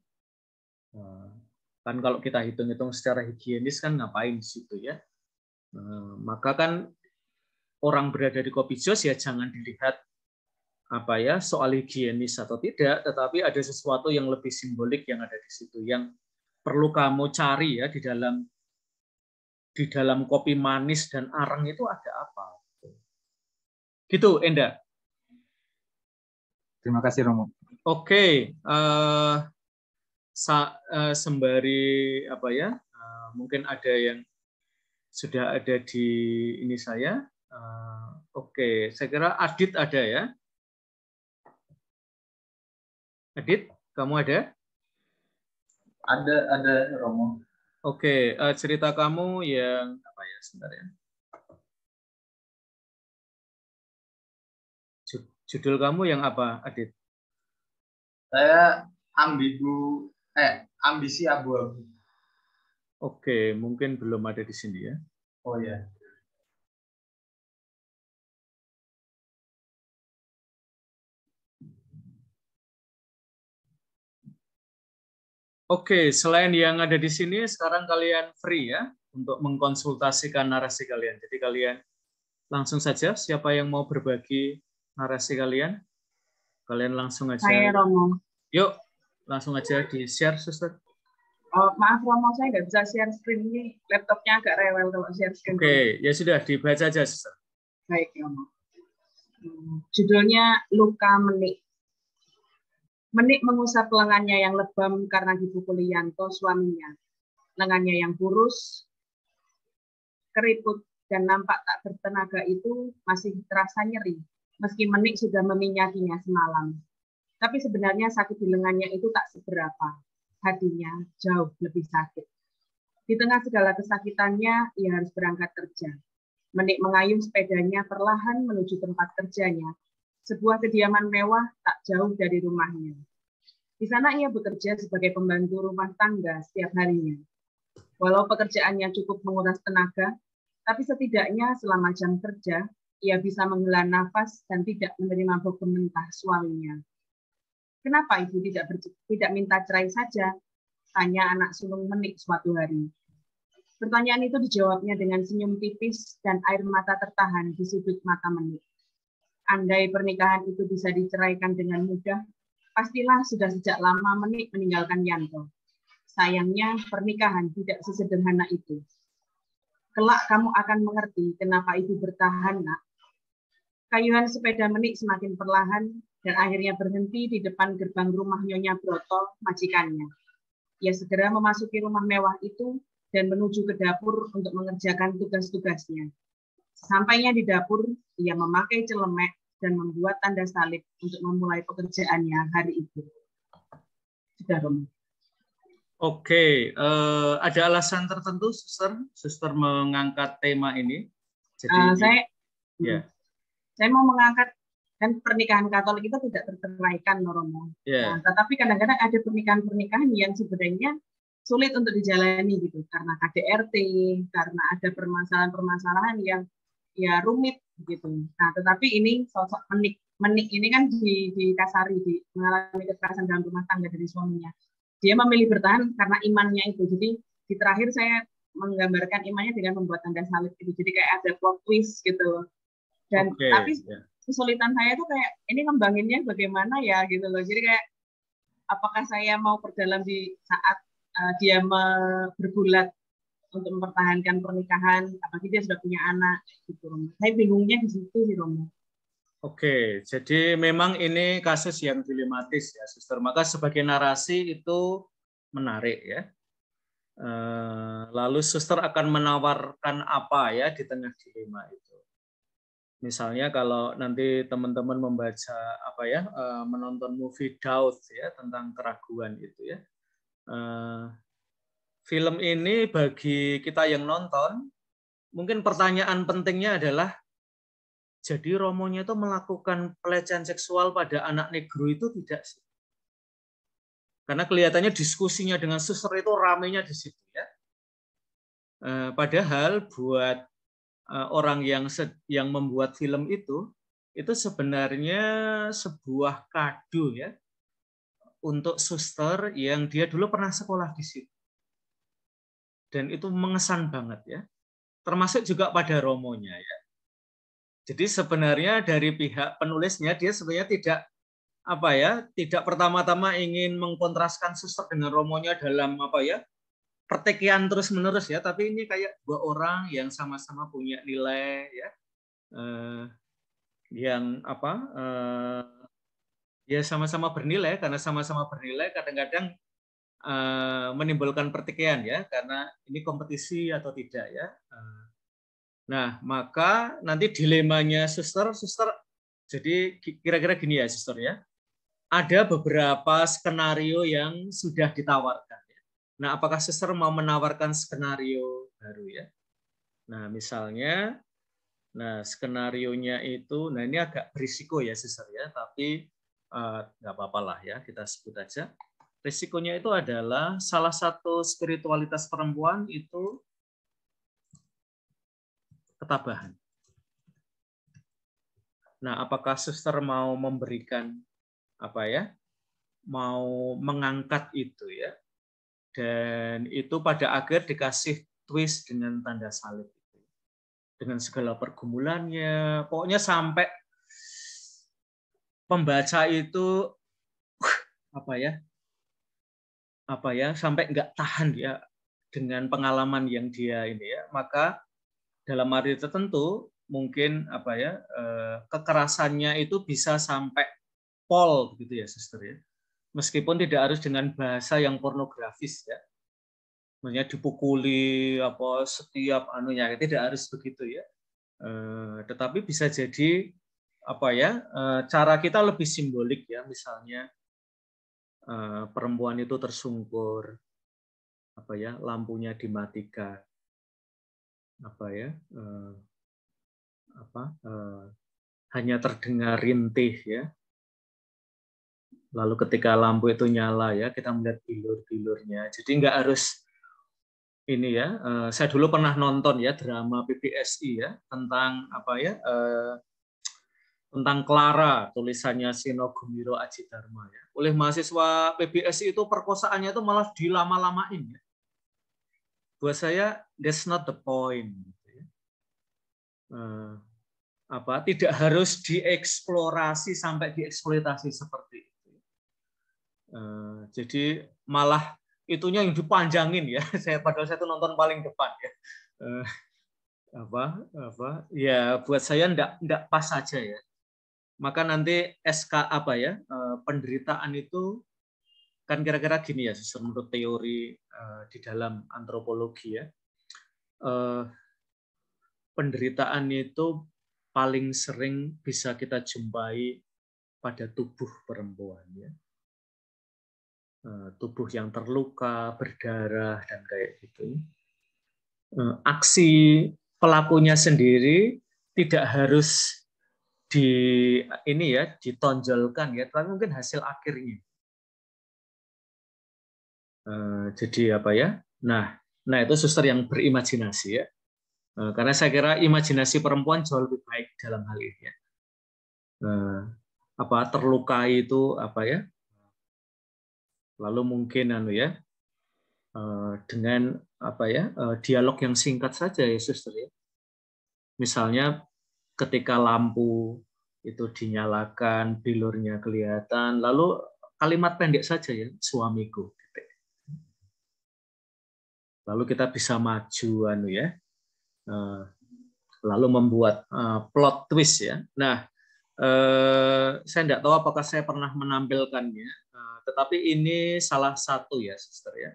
A: Kan kalau kita hitung-hitung secara higienis kan ngapain di situ ya. Maka kan orang berada di kopi jos ya jangan dilihat soal higienis atau tidak, tetapi ada sesuatu yang lebih simbolik yang ada di situ yang perlu kamu cari ya di dalam kopi manis dan arang itu ada apa. Gitu, Enda.
D: Terima kasih, Romo.
A: Oke, sembari mungkin ada yang sudah ada di ini saya. Oke, saya kira Adit ada ya. Adit, kamu ada?
E: Ada Romo.
A: Oke, cerita kamu yang sebentar ya. Judul kamu yang apa, Adit?
E: Saya ambisi abu-abu.
A: Oke, mungkin belum ada di sini ya.
E: Oh ya.
A: Oke, selain yang ada di sini, sekarang kalian free ya untuk mengkonsultasikan narasi kalian. Jadi kalian langsung saja, siapa yang mau berbagi narasi kalian? Kalian langsung aja.
F: Saya Romo.
A: Yuk, langsung aja di-share, Suster.
F: Oh, maaf Romo, saya nggak bisa share screen ini. Laptopnya agak rewel kalau share screen.
A: Oke, ya sudah, dibaca aja, Suster.
F: Baik, Romo. Judulnya Luka Menik. Menik mengusap lengannya yang lebam karena dipukuli Yanto, suaminya. Lengannya yang kurus, keriput, dan nampak tak bertenaga itu masih terasa nyeri, meski Menik sudah meminyakinya semalam. Tapi sebenarnya sakit di lengannya itu tak seberapa. Hatinya jauh lebih sakit. Di tengah segala kesakitannya, ia harus berangkat kerja. Menik mengayuh sepedanya perlahan menuju tempat kerjanya, sebuah kediaman mewah tak jauh dari rumahnya. Di sana ia bekerja sebagai pembantu rumah tangga setiap harinya. Walau pekerjaannya cukup menguras tenaga, tapi setidaknya selama jam kerja, ia bisa menghela nafas dan tidak menerima bau mentah suaminya. Kenapa ibu tidak minta cerai saja? Tanya anak sulung Menik suatu hari. Pertanyaan itu dijawabnya dengan senyum tipis dan air mata tertahan di sudut mata Menik. Andai pernikahan itu bisa diceraikan dengan mudah, pastilah sudah sejak lama Menik meninggalkan Yanto. Sayangnya pernikahan tidak sesederhana itu. Kelak kamu akan mengerti kenapa ibu bertahan, nak. Kayuhan sepeda Menik semakin perlahan dan akhirnya berhenti di depan gerbang rumah Nyonya Broto, majikannya. Ia segera memasuki rumah mewah itu dan menuju ke dapur untuk mengerjakan tugas-tugasnya. Sampainya di dapur, ia memakai celemek dan membuat tanda salib untuk memulai pekerjaannya hari itu. Sudah, Romo.
A: Oke, ada alasan tertentu, Suster mengangkat tema ini? Jadi,
F: saya mau mengangkat, kan pernikahan Katolik itu tidak terceraikan, Romo. Nah, tetapi kadang-kadang ada pernikahan-pernikahan yang sebenarnya sulit untuk dijalani gitu, karena KDRT, karena ada permasalahan-permasalahan yang ya rumit gitu. Nah, tetapi ini sosok Menik ini kan dikasari, mengalami kekerasan dalam rumah tangga dari suaminya. Dia memilih bertahan karena imannya itu. Jadi di terakhir saya menggambarkan imannya dengan membuat tanda salib itu. Jadi kayak ada plot twist gitu. Dan tapi kesulitan saya tuh kayak ini ngembanginnya bagaimana ya gitu loh. Jadi kayak apakah saya mau perdalam di saat dia bergulat untuk mempertahankan pernikahan, apalagi dia sudah punya anak gitu Romo. Saya bingungnya di situ sih Romo.
A: Oke, jadi memang ini kasus yang dilematis ya, Suster. Maka sebagai narasi itu menarik ya. Lalu Suster akan menawarkan apa ya di tengah dilema itu. Misalnya kalau nanti teman-teman membaca apa ya, menonton movie Doubt ya tentang keraguan itu ya. Film ini bagi kita yang nonton, mungkin pertanyaan pentingnya adalah, jadi Romonya itu melakukan pelecehan seksual pada anak negro itu tidak sih? Karena kelihatannya diskusinya dengan suster itu ramainya di situ ya. Padahal buat orang yang membuat film itu sebenarnya sebuah kado ya untuk suster yang dia dulu pernah sekolah di situ. Dan itu mengesan banget ya. Termasuk juga pada Romonya ya. Jadi sebenarnya dari pihak penulisnya dia sebenarnya tidak pertama-tama ingin mengkontraskan suster dengan Romonya dalam pertikaian terus-menerus ya, tapi ini kayak dua orang yang sama-sama punya nilai ya, ya sama-sama bernilai, karena sama-sama bernilai kadang-kadang menimbulkan pertikaian ya, karena ini kompetisi atau tidak ya. Nah, maka nanti dilemanya suster, jadi kira-kira gini ya suster ya, ada beberapa skenario yang sudah ditawarkan. Ya. Nah, apakah suster mau menawarkan skenario baru ya? Nah, misalnya, skenarionya itu, ini agak berisiko ya suster ya, tapi nggak apa-apa lah ya, kita sebut aja. Risikonya itu adalah salah satu spiritualitas perempuan itu ketabahan. Nah, apakah suster mau memberikan mau mengangkat itu ya, dan itu pada akhir dikasih twist dengan tanda salib itu, dengan segala pergumulannya, pokoknya sampai pembaca itu sampai nggak tahan ya dengan pengalaman yang dia ini ya, maka dalam arti tertentu mungkin kekerasannya itu bisa sampai pol begitu ya suster ya, meskipun tidak harus dengan bahasa yang pornografis ya, maksudnya dipukuli setiap anunya, tidak harus begitu ya, tetapi bisa jadi cara kita lebih simbolik ya, misalnya perempuan itu tersungkur, lampunya dimatikan, hanya terdengar rintih ya. Lalu ketika lampu itu nyala ya, kita melihat bilur-bilurnya. Jadi nggak harus ini ya. Saya dulu pernah nonton ya drama PBSI ya tentang tentang Clara, tulisannya Sino Gumiro Aji Dharma ya. Oleh mahasiswa PBSI itu perkosaannya itu malah dilama-lamain ya. Buat saya that's not the point. Tidak harus dieksplorasi sampai dieksploitasi seperti itu. Jadi malah itunya yang dipanjangin ya. Padahal saya tuh nonton paling depan ya. Ya buat saya enggak pas saja ya. Maka nanti penderitaan itu kan kira-kira gini ya, menurut teori di dalam antropologi ya. Penderitaan itu paling sering bisa kita jumpai pada tubuh perempuan ya. Tubuh yang terluka, berdarah dan kayak gitu. Aksi pelakunya sendiri tidak harus ditonjolkan ya, tapi mungkin hasil akhirnya. Jadi Nah itu suster yang berimajinasi ya. Karena saya kira imajinasi perempuan jauh lebih baik dalam hal ini ya. Terlukai itu lalu mungkin dengan dialog yang singkat saja ya suster ya. Misalnya ketika lampu itu dinyalakan, bilurnya kelihatan, lalu kalimat pendek saja ya, suamiku. lalu kita bisa maju lalu membuat plot twist ya. Nah, saya tidak tahu apakah saya pernah menampilkannya, tetapi ini salah satu ya, Suster ya.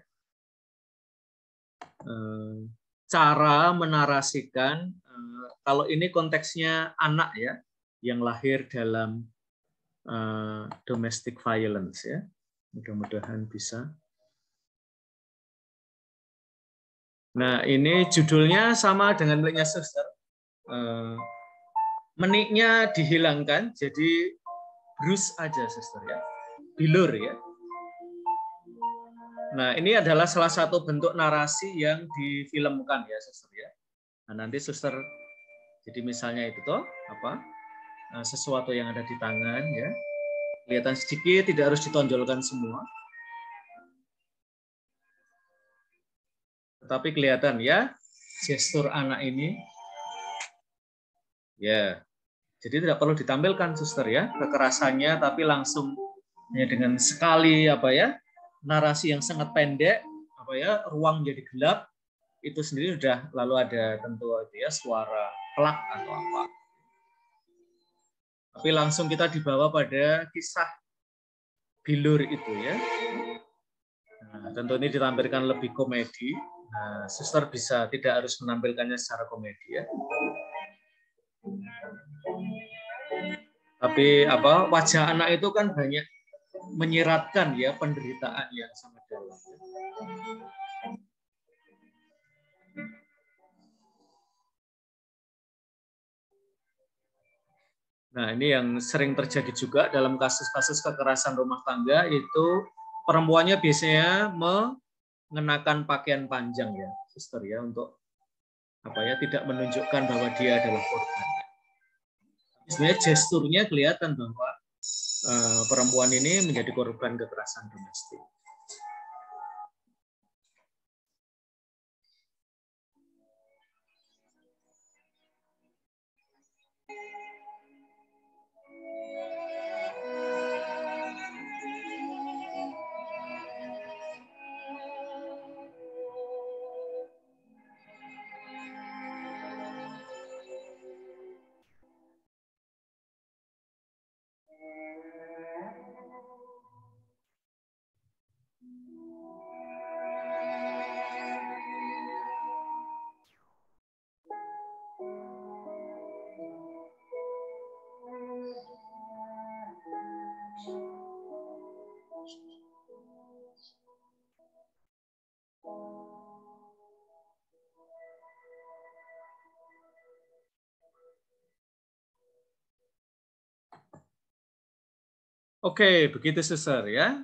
A: Cara menarasikan, kalau ini konteksnya anak ya, yang lahir dalam domestic violence ya. Mudah-mudahan bisa. Nah, ini judulnya sama dengan miliknya Suster. Meniknya dihilangkan, jadi Bruce aja, Suster ya. Bilur ya. Nah, ini adalah salah satu bentuk narasi yang difilmkan ya, Suster ya. Nah, nanti Suster, jadi misalnya itu toh sesuatu yang ada di tangan ya. Kelihatan sedikit, tidak harus ditonjolkan semua. Tetapi kelihatan ya, gestur anak ini. Ya. Jadi tidak perlu ditampilkan, Suster ya, kekerasannya, tapi langsung ya dengan sekali narasi yang sangat pendek, ruang jadi gelap, itu sendiri sudah lalu ada tentu itu ya suara plak atau apa. Tapi langsung kita dibawa pada kisah bilur itu ya. Nah, tentu ini ditampilkan lebih komedi. Nah, Suster bisa tidak harus menampilkannya secara komedi ya. Tapi wajah anak itu kan banyak menyiratkan ya penderitaan yang sangat dalam. Nah, ini yang sering terjadi juga dalam kasus-kasus kekerasan rumah tangga, itu perempuannya biasanya mengenakan pakaian panjang ya, Suster ya, untuk tidak menunjukkan bahwa dia adalah korban. Sebenarnya gesturnya kelihatan bahwa perempuan ini menjadi korban kekerasan domestik. Oke, begitu Suster ya.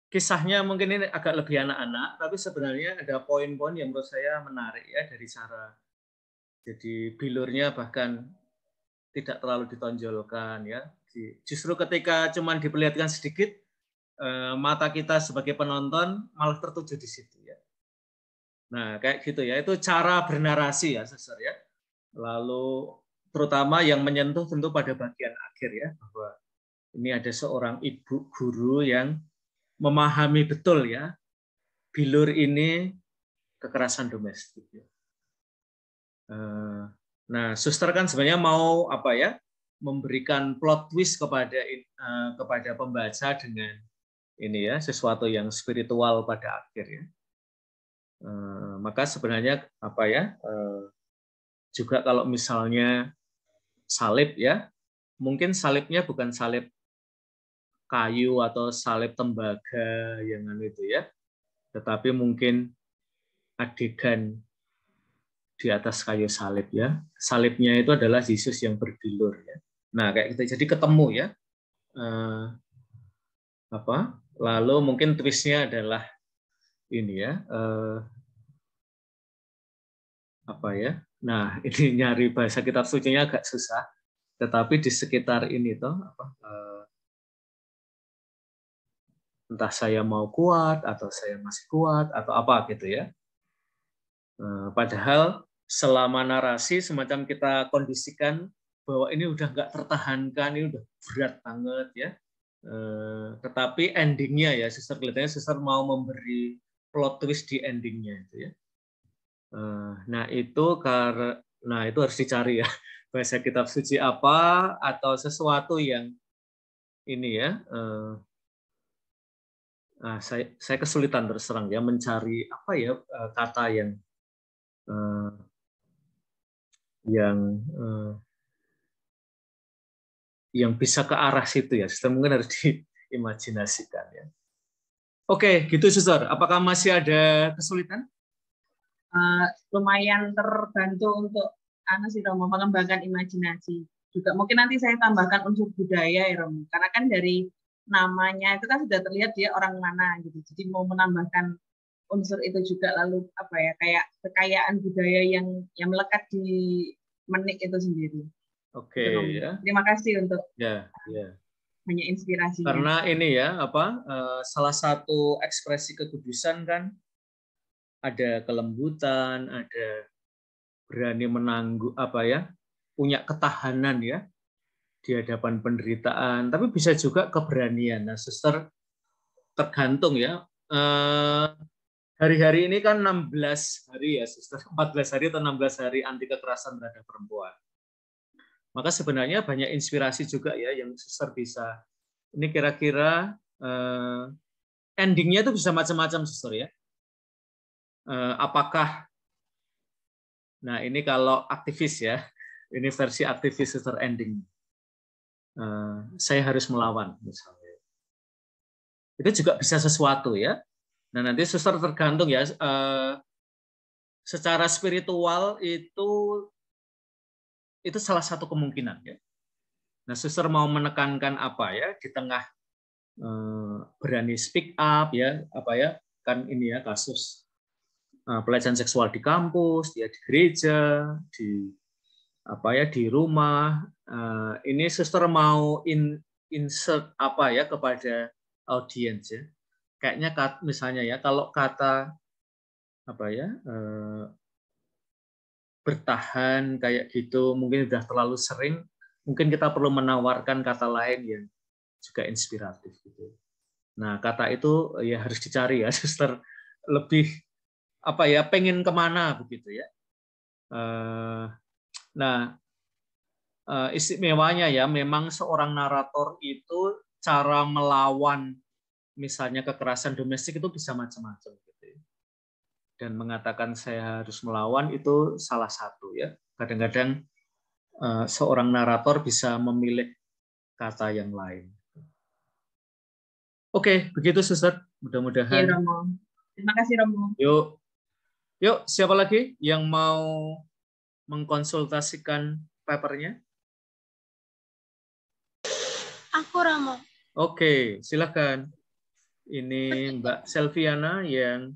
A: Kisahnya mungkin ini agak lebih anak-anak, tapi sebenarnya ada poin-poin yang menurut saya menarik ya dari cara. Jadi bilurnya bahkan tidak terlalu ditonjolkan ya. Justru ketika cuman diperlihatkan sedikit, mata kita sebagai penonton malah tertuju di situ ya. Nah, kayak gitu ya. Itu cara bernarasi ya, Suster ya. Lalu terutama yang menyentuh tentu pada bagian akhir ya, bahwa ini ada seorang ibu guru yang memahami betul ya, bilur ini kekerasan domestik. Nah, Suster kan sebenarnya mau memberikan plot twist kepada pembaca dengan ini ya, sesuatu yang spiritual pada akhir ya. Maka sebenarnya juga kalau misalnya salib ya, mungkin salibnya bukan salib kayu atau salib tembaga yang itu ya, tetapi mungkin adegan di atas kayu salib ya. Salibnya itu adalah Yesus yang berbilur ya. Nah, kayak gitu. Jadi ketemu ya. Lalu mungkin twistnya adalah ini ya. Nah, ini nyari bahasa kitab sucinya agak susah. Tetapi di sekitar ini toh entah saya mau kuat atau saya masih kuat atau apa gitu ya. Padahal selama narasi semacam kita kondisikan bahwa ini udah nggak tertahankan, ini udah berat banget ya. Tetapi endingnya ya, Suster kelihatannya Suster mau memberi plot twist di endingnya itu ya. Nah itu harus dicari ya, bahasa kitab suci apa atau sesuatu yang ini ya. Saya kesulitan terus terang ya mencari apa ya kata yang bisa ke arah situ ya. Suster mungkin harus diimajinasikan ya. Oke, gitu Suster. Apakah masih ada kesulitan?
F: Lumayan terbantu untuk Romo mengembangkan imajinasi. Juga mungkin nanti saya tambahkan unsur budaya ya Romo. Karena kan dari namanya itu kan sudah terlihat dia orang mana gitu. Jadi mau menambahkan unsur itu juga, lalu apa ya, kayak kekayaan budaya yang melekat di Menik itu sendiri.
A: Oke ya.
F: Terima kasih untuk hanya inspirasinya.
A: Karena ini ya salah satu ekspresi kekudusan kan ada kelembutan, ada berani menanggung punya ketahanan ya di hadapan penderitaan, tapi bisa juga keberanian. Nah, Suster tergantung ya. Hari-hari ini kan 16 hari ya, Suster. 14 hari atau 16 hari anti kekerasan terhadap perempuan. Maka sebenarnya banyak inspirasi juga ya yang Suster bisa. Ini kira-kira endingnya itu bisa macam-macam, Suster ya. Apakah, nah ini kalau aktivis ya, ini versi aktivis Suster ending. Saya harus melawan misalnya. Itu juga bisa sesuatu ya. Nah nanti Suster tergantung ya. Secara spiritual itu salah satu kemungkinan ya. Nah Suster mau menekankan apa ya di tengah berani speak up ya kan ini ya kasus pelecehan seksual di kampus, ya di gereja, di rumah. Ini Suster mau insert kepada audiens ya. Kayaknya misalnya ya kalau kata bertahan kayak gitu mungkin udah terlalu sering, mungkin kita perlu menawarkan kata lain yang juga inspiratif gitu. Nah, kata itu ya harus dicari ya, Suster lebih pengen kemana begitu ya. Nah, istimewanya ya memang seorang narator itu cara melawan misalnya kekerasan domestik itu bisa macam-macam gitu ya. Dan mengatakan saya harus melawan itu salah satu ya. Kadang-kadang seorang narator bisa memilih kata yang lain. Oke, begitu Suster. Mudah-mudahan.
F: Ya, Romo. Terima kasih Romo.
A: Yuk, siapa lagi yang mau mengkonsultasikan papernya?
G: Aku, Romo.
A: Oke, silakan. Ini Mbak Selviana yang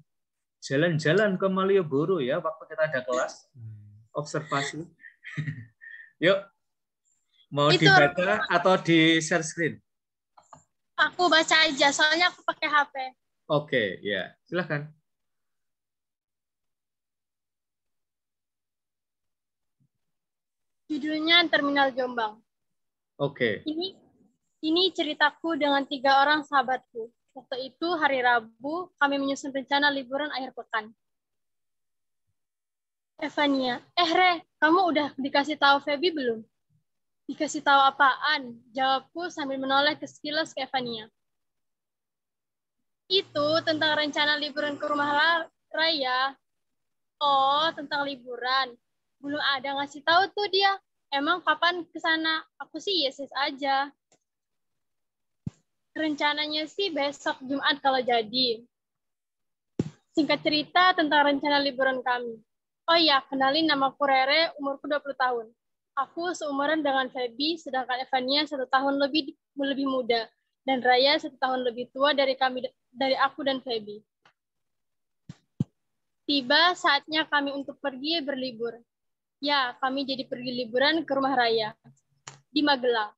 A: jalan-jalan ke Malioboro ya waktu kita ada kelas observasi. Yuk, mau dibaca atau di share screen?
G: Aku baca aja, soalnya aku pakai HP.
A: Oke, ya, silakan.
G: Judulnya Terminal Jombang.
A: Oke.
G: Ini ceritaku dengan 3 orang sahabatku. Waktu itu hari Rabu, kami menyusun rencana liburan akhir pekan. Evania, Re, kamu udah dikasih tahu Feby belum? Dikasih tahu apaan? Jawabku sambil menoleh ke sekilas ke Evania. Itu tentang rencana liburan ke rumah Raya. Oh, tentang liburan. Belum ada ngasih tahu tuh dia. Emang kapan ke sana? Aku sih yes aja. Rencananya sih besok Jumat kalau jadi. Singkat cerita tentang rencana liburan kami. Oh iya, kenalin namaku Rere, umurku 20 tahun. Aku seumuran dengan Feby, sedangkan Evania 1 tahun lebih muda, dan Raya 1 tahun lebih tua dari aku dan Feby. Tiba saatnya kami untuk pergi berlibur. Ya, kami jadi pergi liburan ke rumah Raya di Magelang.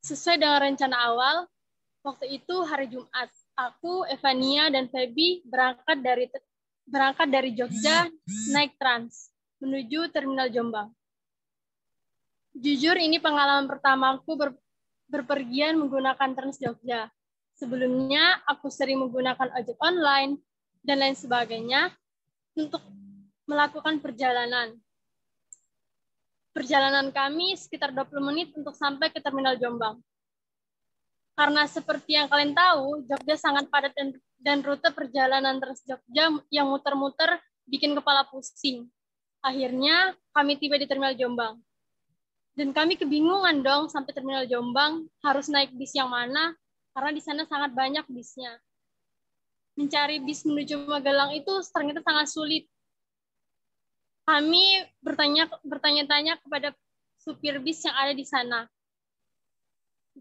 G: Sesuai dengan rencana awal, waktu itu hari Jumat, aku, Evania, dan Feby berangkat dari Jogja naik Trans menuju Terminal Jombang. Jujur ini pengalaman pertamaku berpergian menggunakan Trans Jogja. Sebelumnya aku sering menggunakan ojek online, dan lain sebagainya untuk melakukan perjalanan. Perjalanan kami sekitar 20 menit untuk sampai ke Terminal Jombang. Karena seperti yang kalian tahu, Jogja sangat padat dan rute perjalanan Trans Jogja yang muter-muter bikin kepala pusing. Akhirnya kami tiba di Terminal Jombang. Dan kami kebingungan dong sampai Terminal Jombang harus naik bis yang mana, karena di sana sangat banyak bisnya. Mencari bis menuju Magelang itu ternyata sangat sulit. Kami bertanya-tanya kepada supir bis yang ada di sana.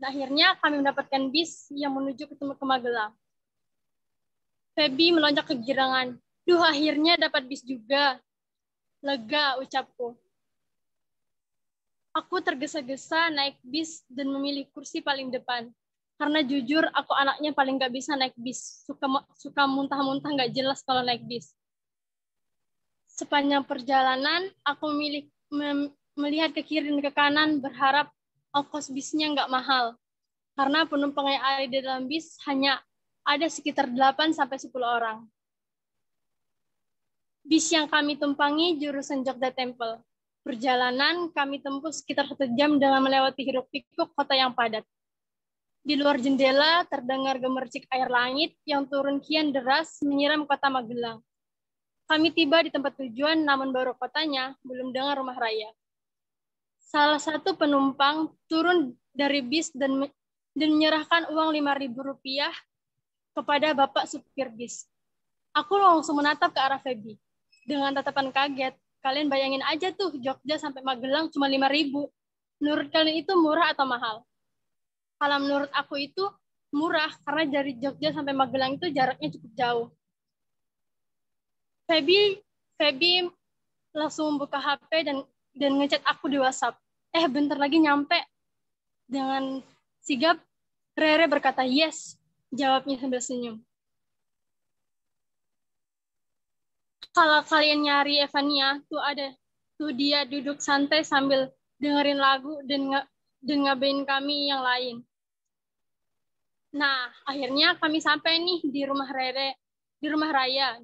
G: Akhirnya kami mendapatkan bis yang menuju ke Magelang. Feby melonjak kegirangan. Duh, akhirnya dapat bis juga. Lega, ucapku. Aku tergesa-gesa naik bis dan memilih kursi paling depan. Karena jujur, aku anaknya paling gak bisa naik bis. Suka muntah-muntah gak jelas kalau naik bis. Sepanjang perjalanan, aku melihat ke kiri dan ke kanan, berharap ongkos bisnya nggak mahal. Karena penumpang yang ada di dalam bis hanya ada sekitar 8-10 orang. Bis yang kami tumpangi jurusan Jogja Temple. Perjalanan kami tempuh sekitar 1 jam dengan melewati hiruk-pikuk kota yang padat. Di luar jendela terdengar gemercik air langit yang turun kian deras menyiram kota Magelang. Kami tiba di tempat tujuan, namun baru kotanya belum dengar rumah raya. Salah satu penumpang turun dari bis dan menyerahkan uang Rp5.000 kepada bapak supir bis. Aku langsung menatap ke arah Feby. Dengan tatapan kaget, kalian bayangin aja tuh, Jogja sampai Magelang cuma 5.000. Menurut kalian itu murah atau mahal? Kalau menurut aku itu murah, karena dari Jogja sampai Magelang itu jaraknya cukup jauh. Feby langsung membuka HP dan ngechat aku di WhatsApp. Bentar lagi nyampe. Dengan sigap, Rere berkata, yes, jawabnya sambil senyum. Kalau kalian nyari Evania, tuh dia duduk santai sambil dengerin lagu dan ngabain kami yang lain. Nah, akhirnya kami sampai nih di rumah Rere, di rumah raya.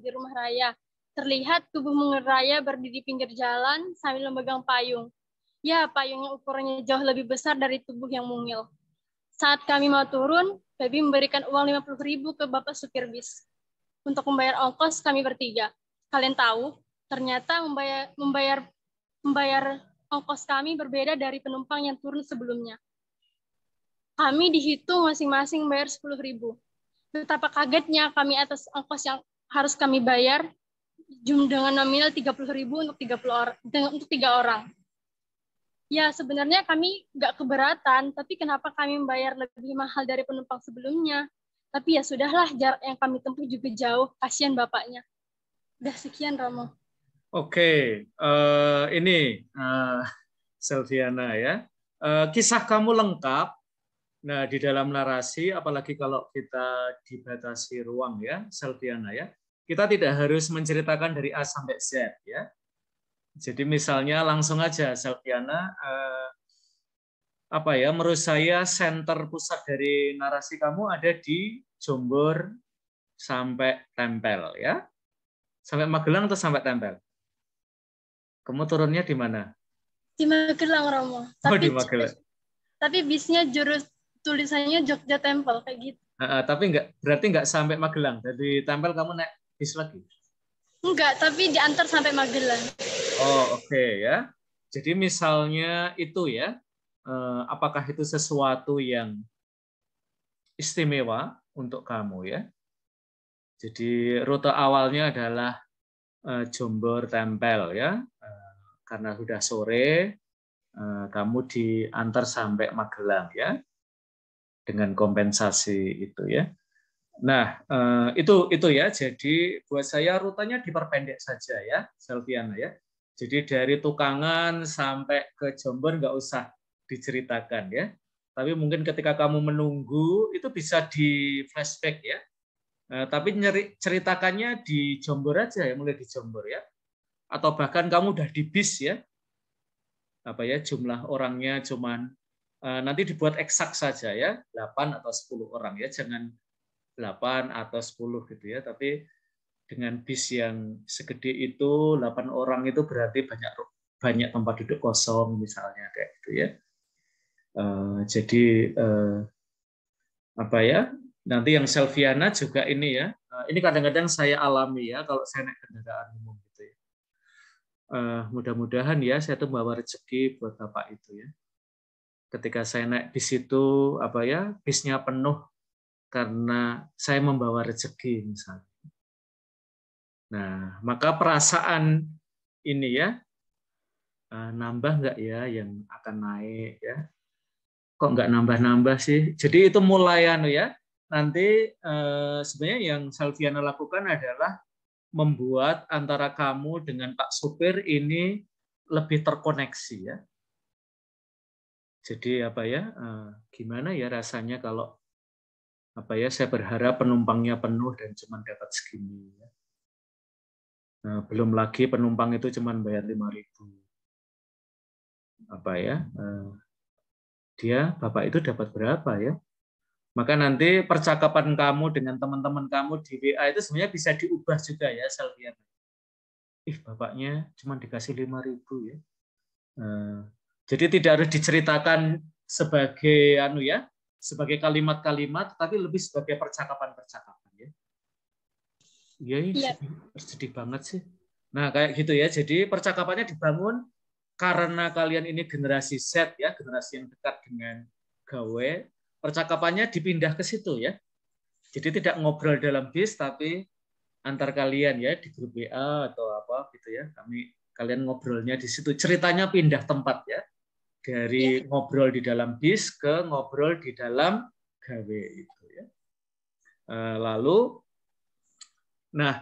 G: Terlihat tubuh Mungil Raya berdiri di pinggir jalan sambil memegang payung. Ya, payungnya ukurannya jauh lebih besar dari tubuh yang mungil. Saat kami mau turun, Feby memberikan uang 50.000 ke bapak supir bis. Untuk membayar ongkos kami bertiga. Kalian tahu, ternyata membayar ongkos kami berbeda dari penumpang yang turun sebelumnya. Kami dihitung masing-masing bayar 10.000. Betapa kagetnya kami atas ongkos yang harus kami bayar, dengan nominal 30.000 untuk 3 orang. Ya, sebenarnya kami nggak keberatan, tapi kenapa kami membayar lebih mahal dari penumpang sebelumnya? Tapi ya sudahlah, jarak yang kami tempuh juga jauh, kasihan bapaknya. Udah sekian, Romo.
A: Oke, ini Selviana ya. Kisah kamu lengkap. Nah, di dalam narasi, apalagi kalau kita dibatasi ruang ya, Selviana ya, kita tidak harus menceritakan dari A sampai Z ya. Jadi misalnya langsung aja Selviana, menurut saya center pusat dari narasi kamu ada di Jombor sampai Tempel ya. Sampai Magelang atau sampai Tempel? Kamu turunnya di mana?
G: Di Magelang, Romo.
A: Di Magelang.
G: Tapi bisnya tulisannya Jogja Temple kayak gitu.
A: Tapi berarti nggak sampai Magelang. Dari Tempel kamu naik bis lagi?
G: Enggak, tapi diantar sampai Magelang.
A: Oh, oke ya. Jadi misalnya itu ya, apakah itu sesuatu yang istimewa untuk kamu ya? Jadi rute awalnya adalah Jombor Tempel ya, karena sudah sore kamu diantar sampai Magelang ya, dengan kompensasi itu ya. Nah itu ya. Jadi buat saya rutenya diperpendek saja ya, Selviana ya. Jadi dari Tukangan sampai ke Jombor nggak usah diceritakan ya. Tapi mungkin ketika kamu menunggu itu bisa di flashback ya. Tapi ceritakannya di Jombor aja ya, mulai di Jombor ya. Atau bahkan kamu udah di bis ya. Jumlah orangnya cuman nanti dibuat eksak saja ya, 8 atau 10 orang ya, jangan 8 atau 10 gitu ya, tapi dengan bis yang segede itu 8 orang itu berarti banyak tempat duduk kosong misalnya kayak gitu ya. Jadi apa ya? Nanti yang Selviana juga ini ya. Ini kadang-kadang saya alami ya kalau saya naik kendaraan umum gitu ya. Mudah-mudahan ya saya tuh bawa rezeki buat Bapak itu ya. Ketika saya naik bis itu apa ya? Bisnya penuh karena saya membawa rezeki misalnya. Nah, maka perasaan ini ya, nambah nggak ya yang akan naik ya? Kok nggak nambah-nambah sih? Jadi itu mulai ya. Nanti sebenarnya yang Selviana lakukan adalah membuat antara kamu dengan Pak Supir ini lebih terkoneksi ya. Jadi apa ya? Gimana ya rasanya kalau apa ya? Saya berharap penumpangnya penuh dan cuma dapat segini. Ya. Nah, belum lagi penumpang itu cuma bayar 5.000. Apa ya? Bapak itu dapat berapa ya? Maka nanti percakapan kamu dengan teman-teman kamu di WA itu sebenarnya bisa diubah juga ya, Selviana. Bapaknya cuma dikasih 5.000 ya. Jadi tidak harus diceritakan sebagai sebagai kalimat-kalimat, tapi lebih sebagai percakapan-percakapan ya. Iya, sedih banget sih. Nah, kayak gitu ya. Jadi percakapannya dibangun karena kalian ini generasi Z ya, generasi yang dekat dengan gawe, percakapannya dipindah ke situ ya. Jadi tidak ngobrol dalam bis, tapi antar kalian ya di grup WA atau apa gitu ya. Kalian ngobrolnya di situ. Ceritanya pindah tempat ya. Dari ngobrol di dalam bis ke ngobrol di dalam gawe itu ya. Lalu nah,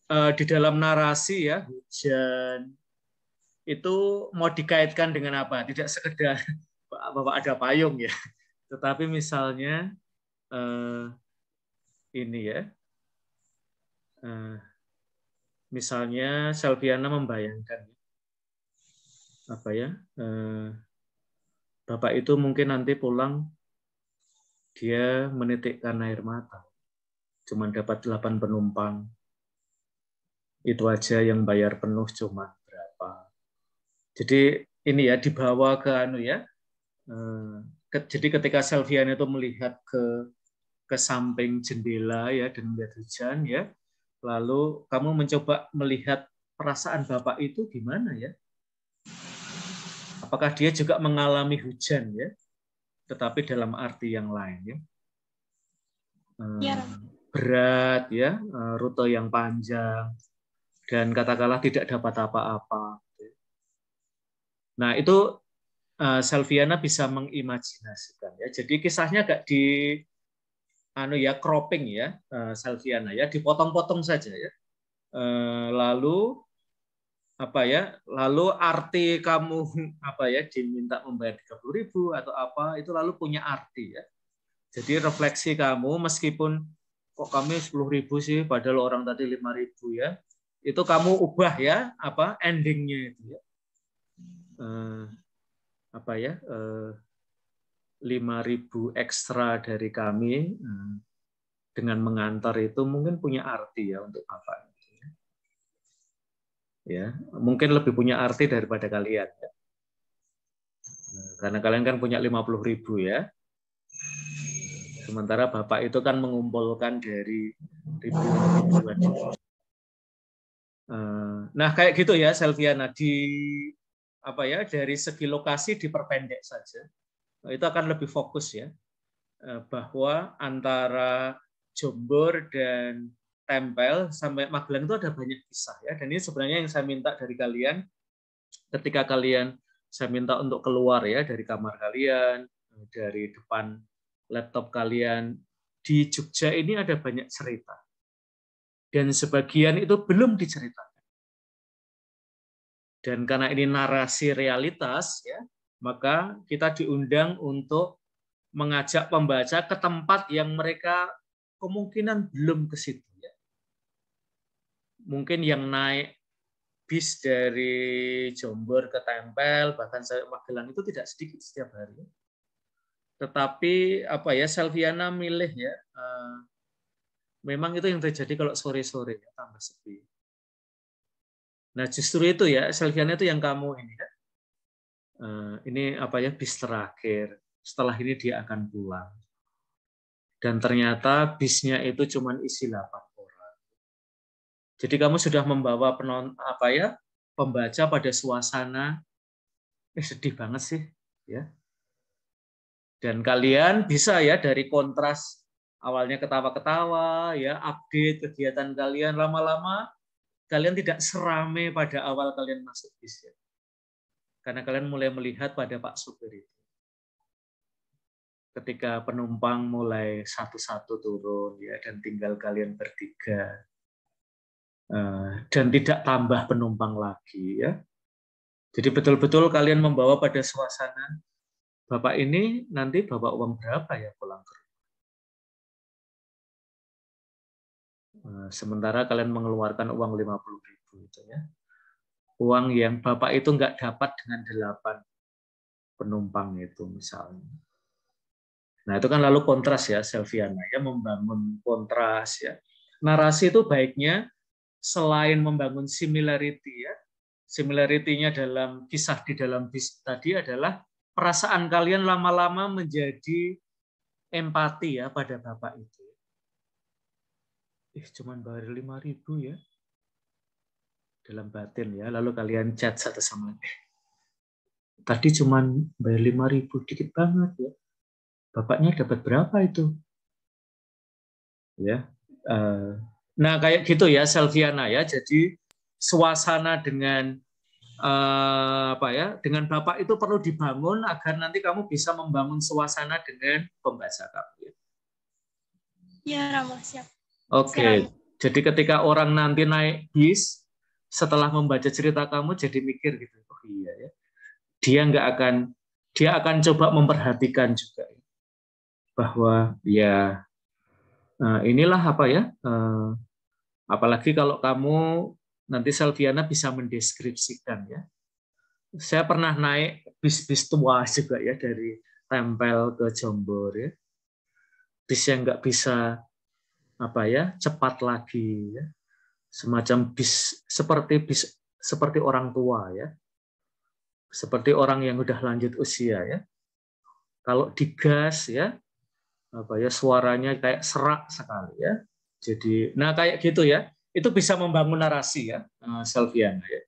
A: di dalam narasi ya, hujan itu mau dikaitkan dengan apa? Tidak sekedar Bapak ada payung ya, tetapi misalnya ini ya, misalnya Selviana membayangkan apa ya, Bapak itu mungkin nanti pulang dia menitikkan air mata, cuma dapat 8 penumpang. Itu aja yang bayar penuh cuma berapa. Jadi ini ya dibawa ke ya. Jadi ketika Selviana itu melihat ke samping jendela ya dan melihat hujan ya, lalu kamu mencoba melihat perasaan Bapak itu gimana ya? Apakah dia juga mengalami hujan ya? Tetapi dalam arti yang lain ya. Berat ya, rute yang panjang, dan katakanlah tidak dapat apa-apa. Nah, itu Selviana bisa mengimajinasikan ya. Jadi kisahnya agak di cropping ya, Selviana ya, dipotong-potong saja ya. Lalu apa ya? Lalu arti kamu apa ya diminta membayar 30.000 atau apa itu lalu punya arti ya. Jadi refleksi kamu meskipun kok kami 10.000 sih padahal orang tadi 5.000 ya. Itu kamu ubah ya apa endingnya itu ya. 5.000 ekstra dari kami dengan mengantar itu mungkin punya arti ya untuk Bapak. Ya, mungkin lebih punya arti daripada kalian ya. Karena kalian kan punya 50.000 ya. Sementara Bapak itu kan mengumpulkan dari ribuan. Nah, kayak gitu ya Selviana dari segi lokasi diperpendek saja. Itu akan lebih fokus ya. Bahwa antara Jombor dan Tempel sampai Magelang itu ada banyak kisah ya. Dan ini sebenarnya yang saya minta dari kalian ketika saya minta untuk keluar ya dari kamar kalian, dari depan laptop kalian di Jogja ini ada banyak cerita. Dan sebagian itu belum diceritakan. Dan karena ini narasi realitas ya, maka kita diundang untuk mengajak pembaca ke tempat yang mereka kemungkinan belum ke situ ya. Mungkin yang naik bis dari Jombor ke Tempel bahkan sampai Magelang itu tidak sedikit setiap hari. Tetapi Selviana milih ya Memang itu yang terjadi kalau sore-sore ya, tambah sepi. Nah, justru itu ya, Selviana itu yang kamu ini ya. Ini apa ya, bis terakhir. Setelah ini dia akan pulang. Dan ternyata bisnya itu cuma isi 8 orang. Jadi kamu sudah membawa pembaca pada suasana sedih banget sih, ya. Dan kalian bisa ya dari kontras awalnya ketawa-ketawa, ya, update kegiatan kalian, lama-lama kalian tidak serame pada awal kalian masuk bis ya. Karena kalian mulai melihat pada Pak supir itu. Ketika penumpang mulai satu-satu turun ya, dan tinggal kalian bertiga, dan tidak tambah penumpang lagi ya. Jadi betul-betul kalian membawa pada suasana, Bapak ini nanti bawa uang berapa ya pulang ke rumah. Sementara kalian mengeluarkan uang 50.000 itu ya. Uang yang Bapak itu nggak dapat dengan 8 penumpang itu misalnya. Nah, itu kan lalu kontras ya, Selviana, ya, membangun kontras ya. Narasi itu baiknya selain membangun similarity ya. Similarity-nya dalam kisah di dalam bis tadi adalah perasaan kalian lama-lama menjadi empati ya pada Bapak itu. Cuman bayar 5.000 ya. Dalam batin ya, lalu kalian chat satu sama lain. Tadi cuman bayar 5.000, dikit banget ya. Bapaknya dapat berapa itu? Ya, nah kayak gitu ya, Selviana ya. Jadi suasana dengan dengan Bapak itu perlu dibangun agar nanti kamu bisa membangun suasana dengan pembaca kamu. Ya,
G: Ya, Rama, siap.
A: Oke. Jadi ketika orang nanti naik bis setelah membaca cerita kamu jadi mikir gitu, oh iya ya. Dia akan coba memperhatikan juga ya. Bahwa ya inilah apa ya, apalagi kalau kamu nanti Selviana bisa mendeskripsikan ya. Saya pernah naik bis-bis tua juga ya dari Tempel ke Jombor ya. Bis yang nggak bisa cepat lagi ya. Semacam bis seperti orang tua ya. Seperti orang yang udah lanjut usia ya. Kalau digas ya, suaranya kayak serak sekali ya. Jadi, nah kayak gitu ya, itu bisa membangun narasi ya, Selviana ya.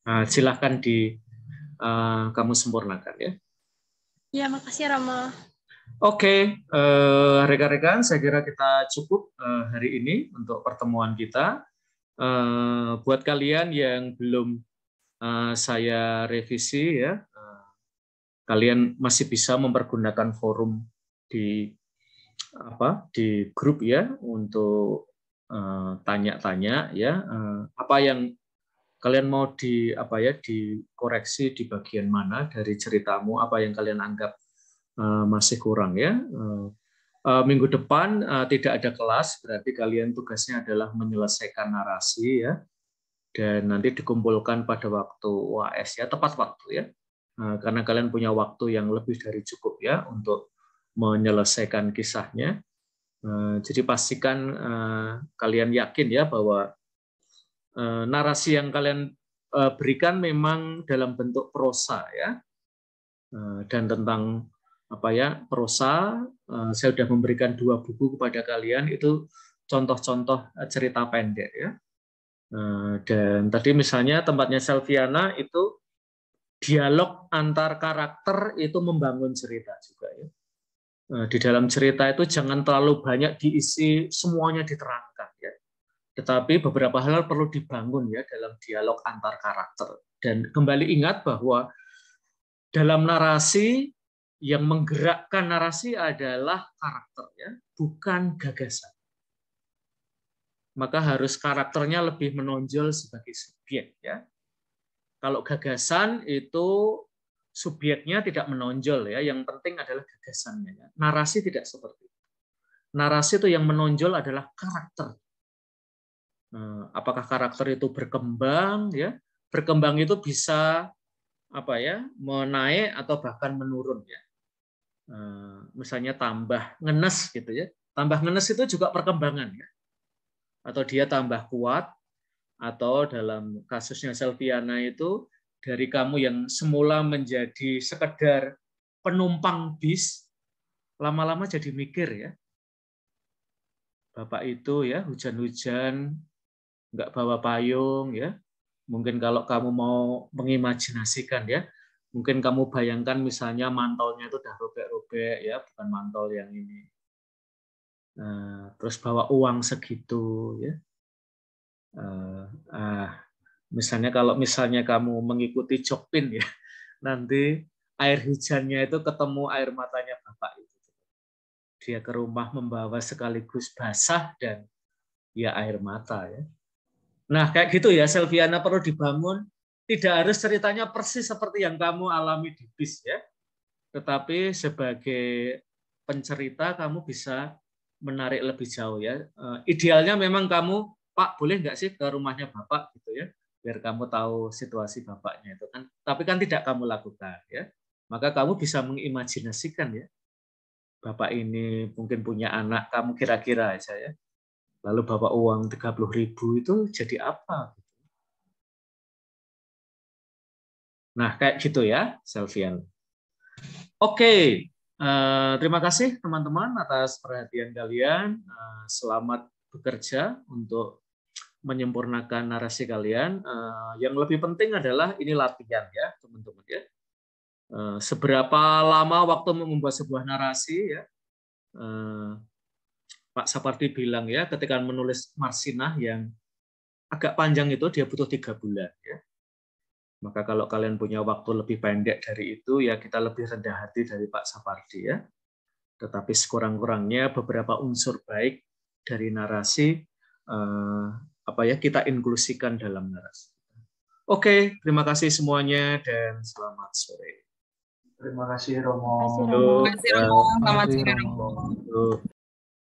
A: Nah, silahkan kamu sempurnakan ya.
G: Ya, makasih Rama.
A: Oke, rekan-rekan, saya kira kita cukup hari ini untuk pertemuan kita. Buat kalian yang belum saya revisi ya, kalian masih bisa mempergunakan forum di grup ya untuk tanya-tanya ya, apa yang kalian mau dikoreksi di bagian mana dari ceritamu, apa yang kalian anggap masih kurang ya. Minggu depan tidak ada kelas, berarti kalian tugasnya adalah menyelesaikan narasi ya, dan nanti dikumpulkan pada waktu UAS ya, tepat waktu ya, karena kalian punya waktu yang lebih dari cukup ya untuk menyelesaikan kisahnya. Jadi pastikan kalian yakin ya bahwa narasi yang kalian berikan memang dalam bentuk prosa ya, dan tentang prosa, saya sudah memberikan 2 buku kepada kalian, itu contoh-contoh cerita pendek ya. Dan tadi misalnya tempatnya Selviana itu dialog antar karakter itu membangun cerita juga ya. Di dalam cerita itu jangan terlalu banyak diisi, semuanya diterangkan ya. Tetapi beberapa hal perlu dibangun ya dalam dialog antar karakter. Dan kembali ingat bahwa dalam narasi yang menggerakkan narasi adalah karakter ya, bukan gagasan. Maka harus karakternya lebih menonjol sebagai subjek ya. Kalau gagasan itu subjeknya tidak menonjol ya, yang penting adalah gagasannya ya. Narasi tidak seperti itu. Narasi itu yang menonjol adalah karakter. Apakah karakter itu berkembang ya? Berkembang itu bisa menaik atau bahkan menurun ya. Misalnya tambah ngenes gitu ya. Tambah ngenes itu juga perkembangan ya. atau dia tambah kuat, atau dalam kasusnya Selviana itu dari kamu yang semula menjadi sekedar penumpang bis, lama-lama jadi mikir ya. Bapak itu ya hujan-hujan, nggak bawa payung ya. Mungkin kalau kamu mau mengimajinasikan ya, mungkin kamu bayangkan misalnya mantolnya itu udah robek-robek ya, bukan mantol yang ini. Nah, terus bawa uang segitu ya. Misalnya kalau misalnya kamu mengikuti Jokpin ya, nanti air hujannya itu ketemu air matanya Bapak itu. Dia ke rumah membawa sekaligus basah dan ya air mata ya. Nah, kayak gitu ya, Selviana perlu dibangun. Tidak harus ceritanya persis seperti yang kamu alami di bis ya. Tetapi sebagai pencerita kamu bisa menarik lebih jauh ya. Idealnya memang kamu, Pak, boleh nggak sih ke rumahnya Bapak gitu ya, biar kamu tahu situasi bapaknya itu kan. Tapi kan tidak kamu lakukan ya. Maka kamu bisa mengimajinasikan ya. Bapak ini mungkin punya anak, kamu kira-kira aja ya. Lalu bapak uang 30.000 itu jadi apa? Nah, kayak gitu ya, Selvian. Oke, terima kasih teman-teman atas perhatian kalian. Selamat bekerja untuk menyempurnakan narasi kalian. Yang lebih penting adalah ini latihan ya, teman-teman ya. Seberapa lama waktu membuat sebuah narasi ya? Pak Sapardi bilang ya, ketika menulis Marsinah yang agak panjang itu dia butuh 3 bulan ya. Maka kalau kalian punya waktu lebih pendek dari itu ya kita lebih rendah hati dari Pak Sapardi ya. Tetapi sekurang-kurangnya beberapa unsur baik dari narasi kita inklusikan dalam narasi. Oke, terima kasih semuanya dan selamat sore.
E: Terima kasih Romo.
F: Terima kasih Romo. Selamat sore Romo.